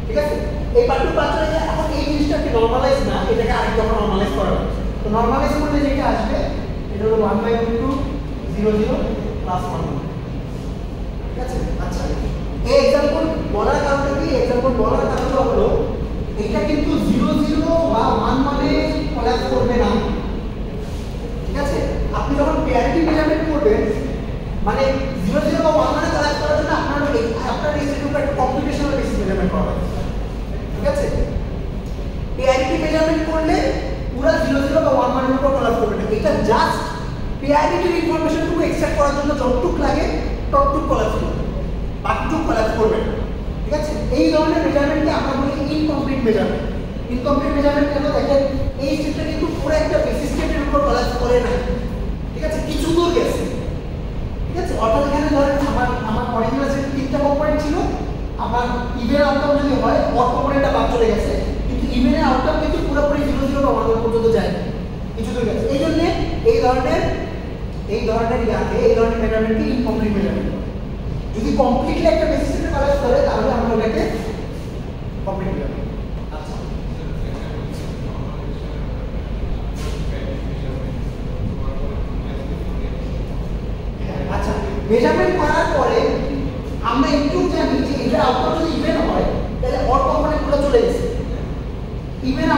ঠিক আছে? এই পার্টটুকু বাদ চলে যায়। এখন এই জিনিসটাকে নরমালাইজ না, এটাকে আরেকটু নরমালাইজ করা হবে। তো নরমালাইজ করলে যেটা আসবে এটা হলো 1/√2 0 0 প্লাস 1, ঠিক আছে? আচ্ছা এই एग्जांपल বলার কারণটা কি? एग्जांपल বলার কারণটা হলো এটা কিন্তু 0 0 বা 1 মানে কোলাপস করবে না, ঠিক আছে? আপনি যখন প্যারিটি মেজারমেন্ট করবেন মানে 0 0 বা 1 মানে কোলাপস করার জন্য আপনার এই স্টেটের উপর একটা কম্পিউটেশনাল বেসিস মেজারমেন্ট করা হবে, ঠিক আছে? প্যারিটি মেজারমেন্ট করলে পুরো 0 0 বা 1 মানের উপর কোলাপস করবে না, এটা জাস্ট প্যারিটির ইনফরমেশনটুকু এক্সট্রাক্ট করার জন্য যতটুকু লাগে ততটুকু কোলাপস করবে, বাকিটুকু কোলাপস করবে না, ঠিক আছে? এই ধরনের মেজারমেন্টকে আমরা বলি ইনকমপ্লিট মেজারমেন্ট। ইনকমপ্লিট মেজারমেন্ট কেন? দেখেন এই স্টেটটা কিন্তু পুরো একটা বেসিস স্টেটের উপর কোলাপস করে না, ঠিক আছে? কিছু দূর গেছে, ঠিক আছে? অর্থাৎ এখানে ধরেন আমার অরিজিনাল সেট তিনটা কম্পোনেন্ট ছিল, আমার ইভেন আউটকাম যদি হয় অড কম্পোনেন্টটা বাদ চলে গেছে, কিন্তু ইভেনের আউটকাম কিন্তু পুরোপুরি 0 0 বা 1 পর্যন্ত যায়, কিছু দূর গেছে। এই জন্য এই ধরনের মেজারমেন্টকে ইনকমপ্লিট মেজারমেন্ট। যদি কমপ্লিটলি একটা বেসিস সেটে কোলাপস করে তাহলে আমরা ওটাকে কমপ্লিট মেজারমেন্ট। আচ্ছা আচ্ছা মেজারমেন্ট করার পরে আমরা একটু জানি যে এটার আউটকাম যদি ইভেন হয় তাহলে অড কম্পোনেন্টগুলো চলে গেছে, ইভেন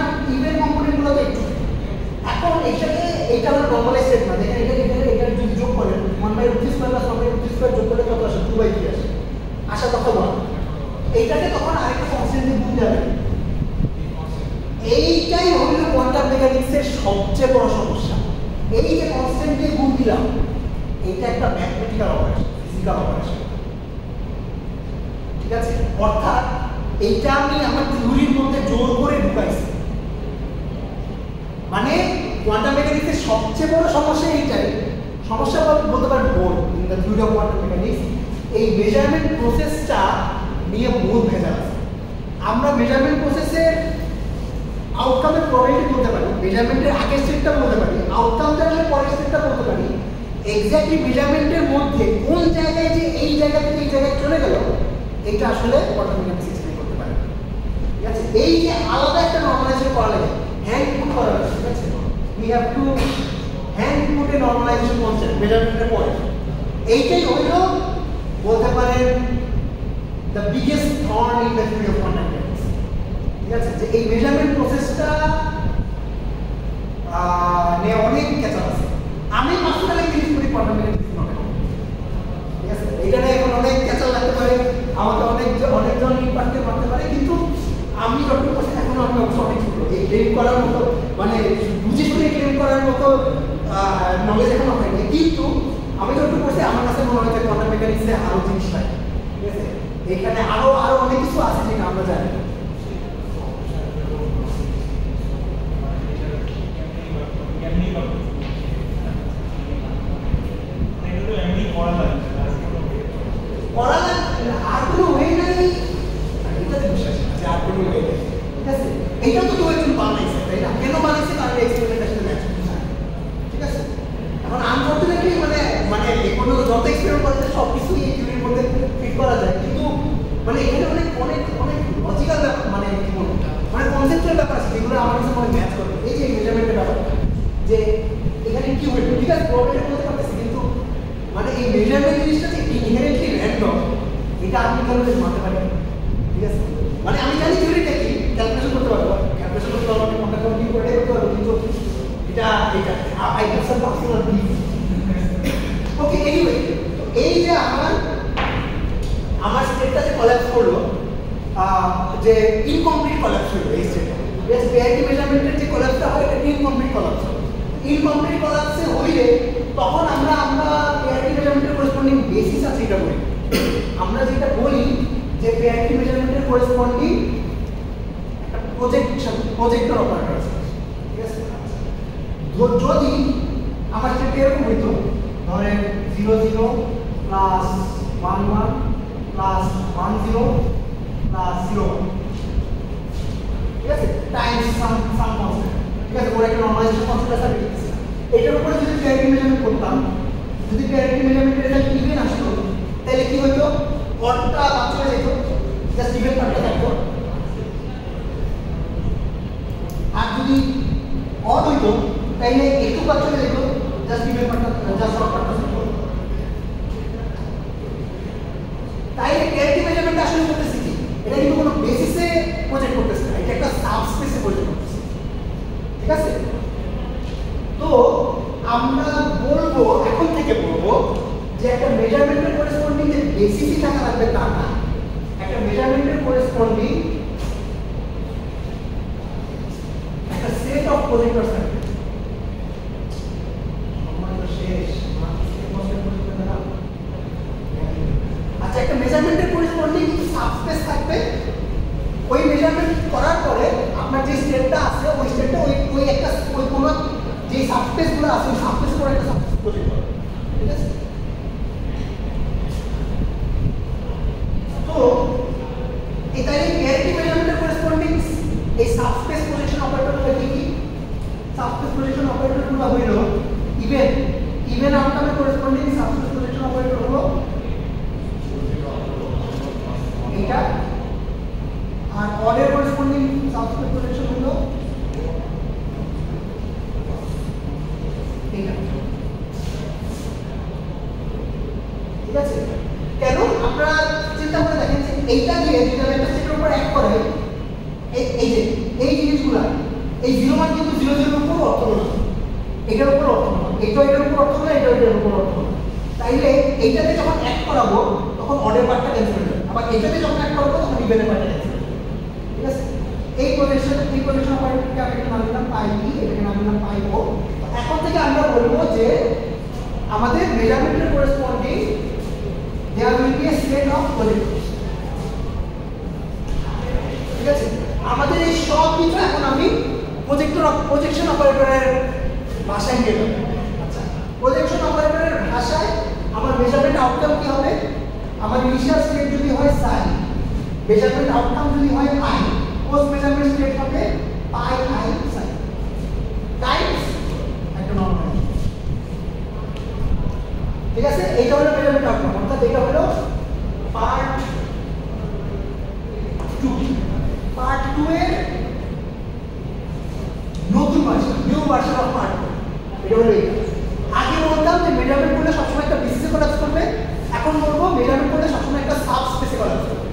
কম্পোনেন্টগুলো তো একটু। এখন এটা হলো নরমালাইজ স্টেট না, দেখেন এটা যদি যোগ করেন 1/√3² প্লাস 1/√3² যোগ করলে কত আসে? 2/3 আসে, আশা কথা বলা। এইটাকে তখন আরেকটা কনস্ট্যান্ট দিয়ে গুণ যাবে। এইটাই হলো কোয়ান্টাম মেকানিক্সের সবচেয়ে বড় সমস্যা। এই যে কনস্ট্যান্ট দিয়ে গুণ দিলাম, এটা একটা ম্যাথমেটিক্যাল অপারেশন, ফিজিক্যাল অপারেশন, ঠিক আছে? অর্থাৎ এইটা আমি আমার থিওরির মধ্যে জোর করে ঢুকাইছি। মানে কোয়ান্টাম মেকানিক্সের সবচেয়ে বড় সমস্যা এইটাই, সমস্যা বলতে পারেন ভুল in the theory of quantum mechanics. এই মেজারমেন্ট প্রসেসটা নিয়ে বহু ভেজাল আছে। আমরা মেজারমেন্ট প্রসেসের আউটকামের প্রবাবিলিটি বলতে পারি, মেজারমেন্টের আগের স্টেপটা বলতে পারি, আউটকামটা আসলে পরের স্টেপটা বলতে পারি, এক্স্যাক্টলি মেজারমেন্টের মধ্যে কোন জায়গায় যে এই জায়গা থেকে এই জায়গায় চলে গেল এটা আসলে কোয়ান্টাম মেকানিক্স এক্সপ্লেইন করতে পারে, ঠিক আছে? এই যে আলাদা একটা নরমালাইজেশন করা লাগে, হ্যাঁ have to hand put a normalization concept মেজারমেন্টের পরে। এইটাই হইল বলতে পারেন the biggest thorn in the field of quantum mechanics. ঠিক আছে, যে এই মেজারমেন্ট প্রসেসটা নিয়ে অনেক ক্যাচার আছে। আমি পার্সোনালি ফিনিশ করি কোয়ান্টাম মেকানিক্স নয়, ঠিক আছে, এইটা নিয়ে এখন অনেক ক্যাচার লাগতে পারে, আমাকে অনেকজন ইম্পাক্টে মারতে পারে, কিন্তু আমি যতটুকু করছি এখনো আমি অবশ্য অনেক ছোট, এই ক্লেম করার মতো মানে বুঝে শুনে ক্লেম করার মতো নলেজ এখনো হয়নি, কিন্তু আমি যতটুকু করছি আমার কাছে মনে হয় যে কোয়ান্টাম মেকানিক্সে আরো জিনিস নাই, ঠিক আছে, এখানে আরো অনেক কিছু আছে যেটা আমরা জানি। আর কোনো ওয়ে নাই, এটাতে বিশ্বাস আছে আর কোনো ওয়ে নেই, ঠিক আছে, এইটা তো কেউ একজন বানাইছে, তাই না? কেন বানাইছে কারণ এক্সপেরিমেন্টের সাথে ম্যাচ করছে, ঠিক আছে। এখন আনফরচুনেটলি মানে কোনো যত এক্সপেরিমেন্ট করতে সব কিছুই এই থিওরির মধ্যে ফিট করা যায়, কিন্তু মানে এখানে অনেক অনেক অনেক লজিক্যাল ব্যাপার, মানে কি বলবো, মানে কনসেপচুয়াল ব্যাপার আছে যেগুলো আমার কাছে মনে ম্যাচ করে। এই যে মেজারমেন্টের ব্যাপারটা, যে এখানে কি হইলো, ঠিক আছে, প্রবলেম বলতে পারতেছি, কিন্তু মানে এই মেজারমেন্ট জিনিসটা যে ইনহেরেন্টলি র্যান্ডম, এটা আপনি কেন মানতে পারেন, ঠিক আছে, মানে আমি জানি থিওরিটা কি, ক্যালকুলেশন করতে পারবো, ক্যালকুলেশন করতে পারবো, কোনটা কোন কি করে করতে পারবো, কিন্তু এটা I have some personal belief. Okay, anyway, তো এই যে আমার স্টেটটা যে কলাপস করলো, যে ইনকমপ্লিট কলাপস হলো এই স্টেটটা, ঠিক আছে, পেয়ারিটি মেজারমেন্টের যে কলাপসটা হয় এটা ইনকমপ্লিট কলাপস হয়। ইনকমপ্লিট কলাপসে হইলে তখন আমরা পেয়ারিটি মেজারমেন্টের করেসপন্ডিং বেসিস আছে এটা বলি, আমরা যেটা বলি যে পেয়ারিটি মেজারমেন্টের করেসপন্ডিং একটা প্রজেক্টর অপারেটর আছে, ঠিক আছে। যদি আমার যেটা এরকম হইতো, ধরেন 00 প্লাস 11 প্লাস 10 প্লাস 01, ঠিক আছে, টাইমস সাম কনস্ট্যান্ট, ঠিক আছে, ওর একটা নরমালাইজেশন কনসেপ্ট আছে, এটার উপরে যদি পেয়ারিটি মেজারমেন্ট করতাম, যদি পেয়ারিটি মেজারমেন্টের রেজাল্ট ইভেন আসতো, তাহলে কি হইতো, অডটা বাদ চলে যেত, জাস্ট ইভেন পার্টটা থাকতো, আর যদি অড হইতো তাইলে একটু বাদ চলে যেত, জাস্ট ইভেন পার্টটা, জাস্ট অড পার্টটা থাকতো। তাইলে পেয়ারিটি মেজারমেন্ট আসলে করতেছি কি, এটা কিন্তু কোনো বেসিসে প্রজেক্ট করতেছে না, এটা একটা সাবস্পেসে প্রজেক্ট করতেছে, ঠিক আছে। তো আমরা বলবো, এখন থেকে বলবো যে একটা মেজারমেন্টের করেসপন্ডিং যে বেসিসই থাকা লাগবে তা না, একটা মেজারমেন্টের করেসপন্ডিং একটা সেট অফ প্রজেক্টরস থাকবে। আচ্ছা, একটা মেজারমেন্টের করেসপন্ডিং সাবস্পেস থাকবে, ওই মেজারমেন্ট করার পরে আপনার যে স্টেটটা আছে ওই স্টেটটা ওই একটা ওই কোনো যে সাবস্পেসগুলো আছে ওই সাবস্পেস করে একটা সাবস্পেস প্রজেক্ট করে, ঠিক আছে। তো এটাই পেয়ারিটি মেজারমেন্টের করেসপন্ডিং এই সাবস্পেস প্রজেকশন অপারেটরগুলো কি সাবস্পেস প্রজেকশন অপারেটরগুলো হইল ইভেন আউটকামের করেসপন্ডিং সাবস্পেস প্রজেকশন অপারেটর হলো এটা, আর অডের করেসপন্ডিং সাবস্পেস প্রজেকশন হলো এটা, ঠিক আছে। কেন আপনারা চিন্তা করে দেখেন যে এইটা দিয়ে যদি আমি একটা সেটের উপর অ্যাড করে এই যে এই জিনিসগুলা, এই 01 কিন্তু 00 এর উপর অর্থগোনাল, এটার উপর অর্থগোনাল, এটার উপর অর্থগোনাল, এটার উপর অর্থগোনাল, তাইলে এইটাতে যখন অ্যাড করাবো তখন অডের পার্টটা ক্যান্সেল হয়ে যাবে, আবার এটাতে যখন অ্যাড করবো তখন ইভেনের পার্টটা ক্যান্সেল হয়ে যাবে, ঠিক আছে। এই প্রজেকশন অপারেটরকে আমি একটা নাম দিলাম পাই বি, এটাকে নাম দিলাম পাই ও। এখন থেকে আমরা বলবো যে আমাদের মেজারমেন্টের corresponding there will be a set of projectors, ঠিক আছে। আমাদের এই সব কিছু এখন আমি প্রজেকশন অপারেটরের ভাষায় নিয়ে যাব। আচ্ছা, প্রজেকশন অপারেটরের ভাষায় আমার মেজারমেন্ট আউটকাম কি হবে, আমার ইনিশিয়াল স্টেট যদি হয় সাই, মেজারমেন্ট আউটকাম যদি হয় আই, পোস্ট মেজারমেন্ট স্টেট হবে পাই আই সাই টাইমস একটা নরমাল, ঠিক আছে। এইটা হলো মেজারমেন্ট আউটকাম, অর্থাৎ এটা হলো পার্ট 2 এর নতুন version, new version of part 2। এটা হলো এইটা। আগে বলতাম যে মেজারমেন্ট করলে সবসময় একটা বেসিসে কোলাপস করবে, এখন বলবো মেজারমেন্ট করলে সবসময় একটা সাব স্পেসে কোলাপস করবে।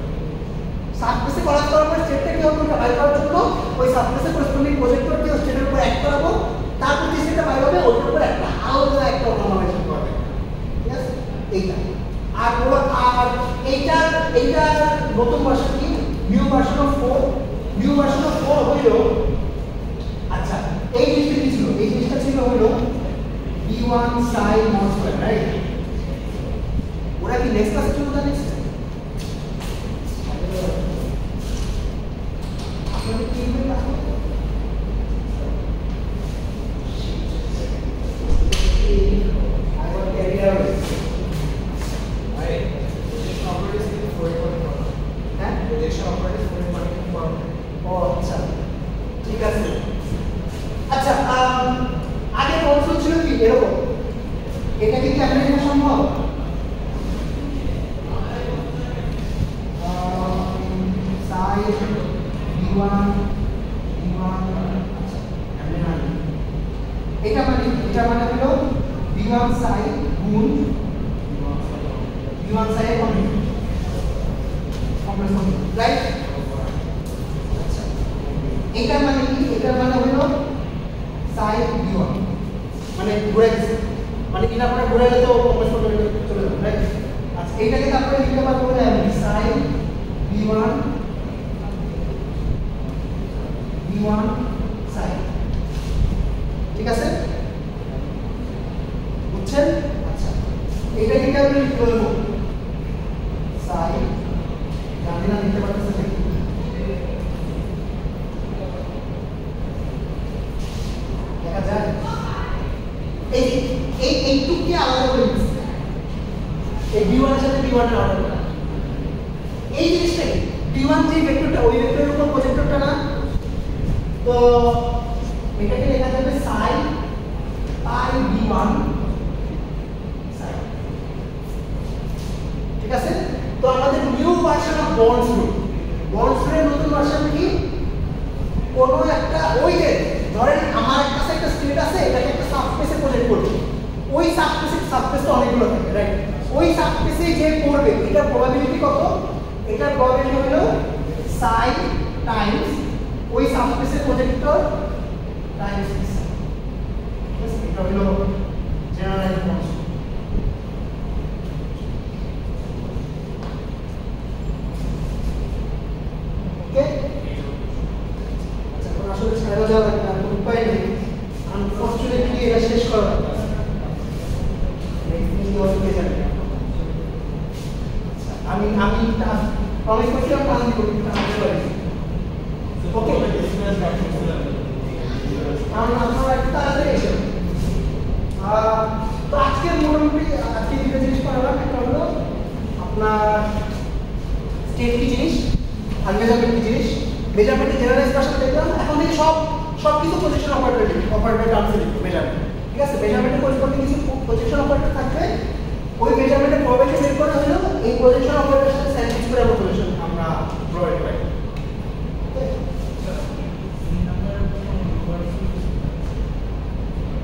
সাব স্পেসে কোলাপস করার পর স্টেটটা কি হবে ওটা বাইর করার জন্য ওই সাব স্পেসে করেসপন্ডিং প্রজেক্টর দিয়ে স্টেটের উপর অ্যাড করাবো, তারপর যে স্টেটটা বাইর হবে ওটার উপর একটা আলাদা একটা অটোমাইজেশন করবে। ঠিক আছে, এইটা। আর এইটার নতুন ভার্সন কি? New version of 4। New version of 4 হইল, আচ্ছা এই জিনিসটা কি ছিল? এই জিনিসটা ছিল হলো b1 psi mod square, right? ওরা কি নেক্সট ক্লাসে চলে জানিস? আপনাদের কি হলো? I got carried away. আচ্ছা ঠিক আছে। আচ্ছা আগে কনসোল ছিল কি এরকম, এটা কি আমরা লেখা সম্ভব? সাই b1 এটা মানে হলো b1 সাই গুণ b1 সাই এর কমপ্লেক্স, রাইট? এটা মানে কি? এটা মানে হলো সাই b1, মানে ঘুরে গেছে, মানে এটা আমরা ঘুরে গেলে তো কমপ্লেক্স চলে যাবে, রাইট? আচ্ছা এইটাকে তারপরে লিখতে পারবো বলে আমি সাই b1 সাই, ঠিক আছে? বুঝছেন? আচ্ছা এইটাকে কি আমি বলবো সাই, জানি না লিখতে পারতেছেন নাকি? দেখা যায় এইটুকুকে আলাদা করে দিচ্ছে, এই b1 এর সাথে b1 এর আলাদা করা। এই জিনিসটা কি? b1 যে ভেক্টরটা ওই ভেক্টরের উপর প্রজেক্টরটা না, তো এটাকে লেখা যাবে সাই পাই b1 সাই, ঠিক আছে? তো আমাদের new version of bonds rule এর নতুন ভার্সন কি? কোন একটা ওই যে ধরেন আমার কাছে একটা স্টেট আছে, এটাকে একটা সাবস্পেসে প্রজেক্ট করব, ওই সাবস্পেসে অনেকগুলো থাকে, রাইট? ওই সাবস্পেসে যে করবে এটার প্রবাবিলিটি কত? এটার প্রবাবিলিটি হলো সাই টাইমস ওই সাবস্পেসের প্রজেক্টর টাইমস এটা হলো জেনারেলাইজড কনসেপ্ট। ওকে, আচ্ছা এখন আসলে ছেড়ে দেওয়া লাগবে না, কোনো উপায় নেই, আনফরচুনেটলি এটা শেষ করা লাগবে। আমি প্রমিস করছিলাম কাজ দিব, কিন্তু আমি পারি। ওকে, কারণ আপনারা একটু তাড়াতাড়ি এসেন। তো আজকে মোটামুটি আজকে দুটো জিনিস করালাম, একটা হলো আপনার স্টেট কি জিনিস আর মেজারমেন্ট কি জিনিস। মেজারমেন্টে জেনারেলাইজ ভার্সন দেখলাম, এখন থেকে সব কিছু পজিশন অপারেটর টার্মসে লিখবো মেজারমেন্ট, ঠিক আছে? মেজারমেন্টে করেসপন্ডিং কিছু পজিশন অপারেটর থাকবে, ওই মেজারমেন্টের প্রবাবিলিটি বের করা হলো এই পজিশন অপারেটরের সাথে স্যান্ডউইচ করে আমরা পজিশন আমরা প্রোভাইড পাই।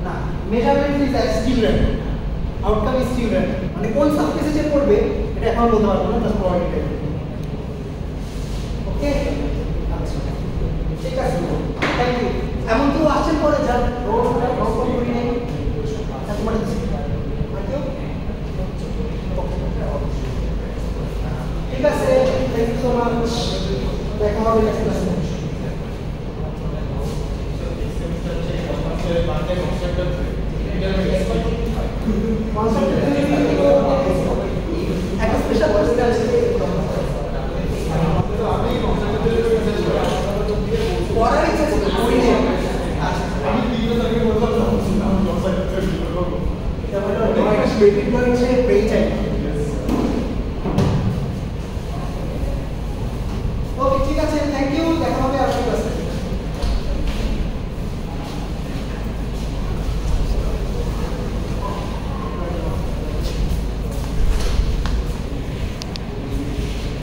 না, measurement is still random, outcome is still random, মানে কোন সাবস্পেসে যে করবে এটা এখন বলতে পারবো না, জাস্ট প্রবাবিলিটি। ওকে, আচ্ছা ঠিক আছে, থ্যাংক ইউ। এমন কেউ আসছেন পরে যার রোল করি নেই, তোমার ঠিক আছে, থ্যাংক ইউ সো মাচ, দেখা হবে নেক্সট ক্লাসে। একটা স্পেশাল পরিস্থিতি আছে, পড়ার ইচ্ছা ছিল পড়ি নেই। আমি 3 বছর আগে বললাম এটা হলো বেসিক নলেজে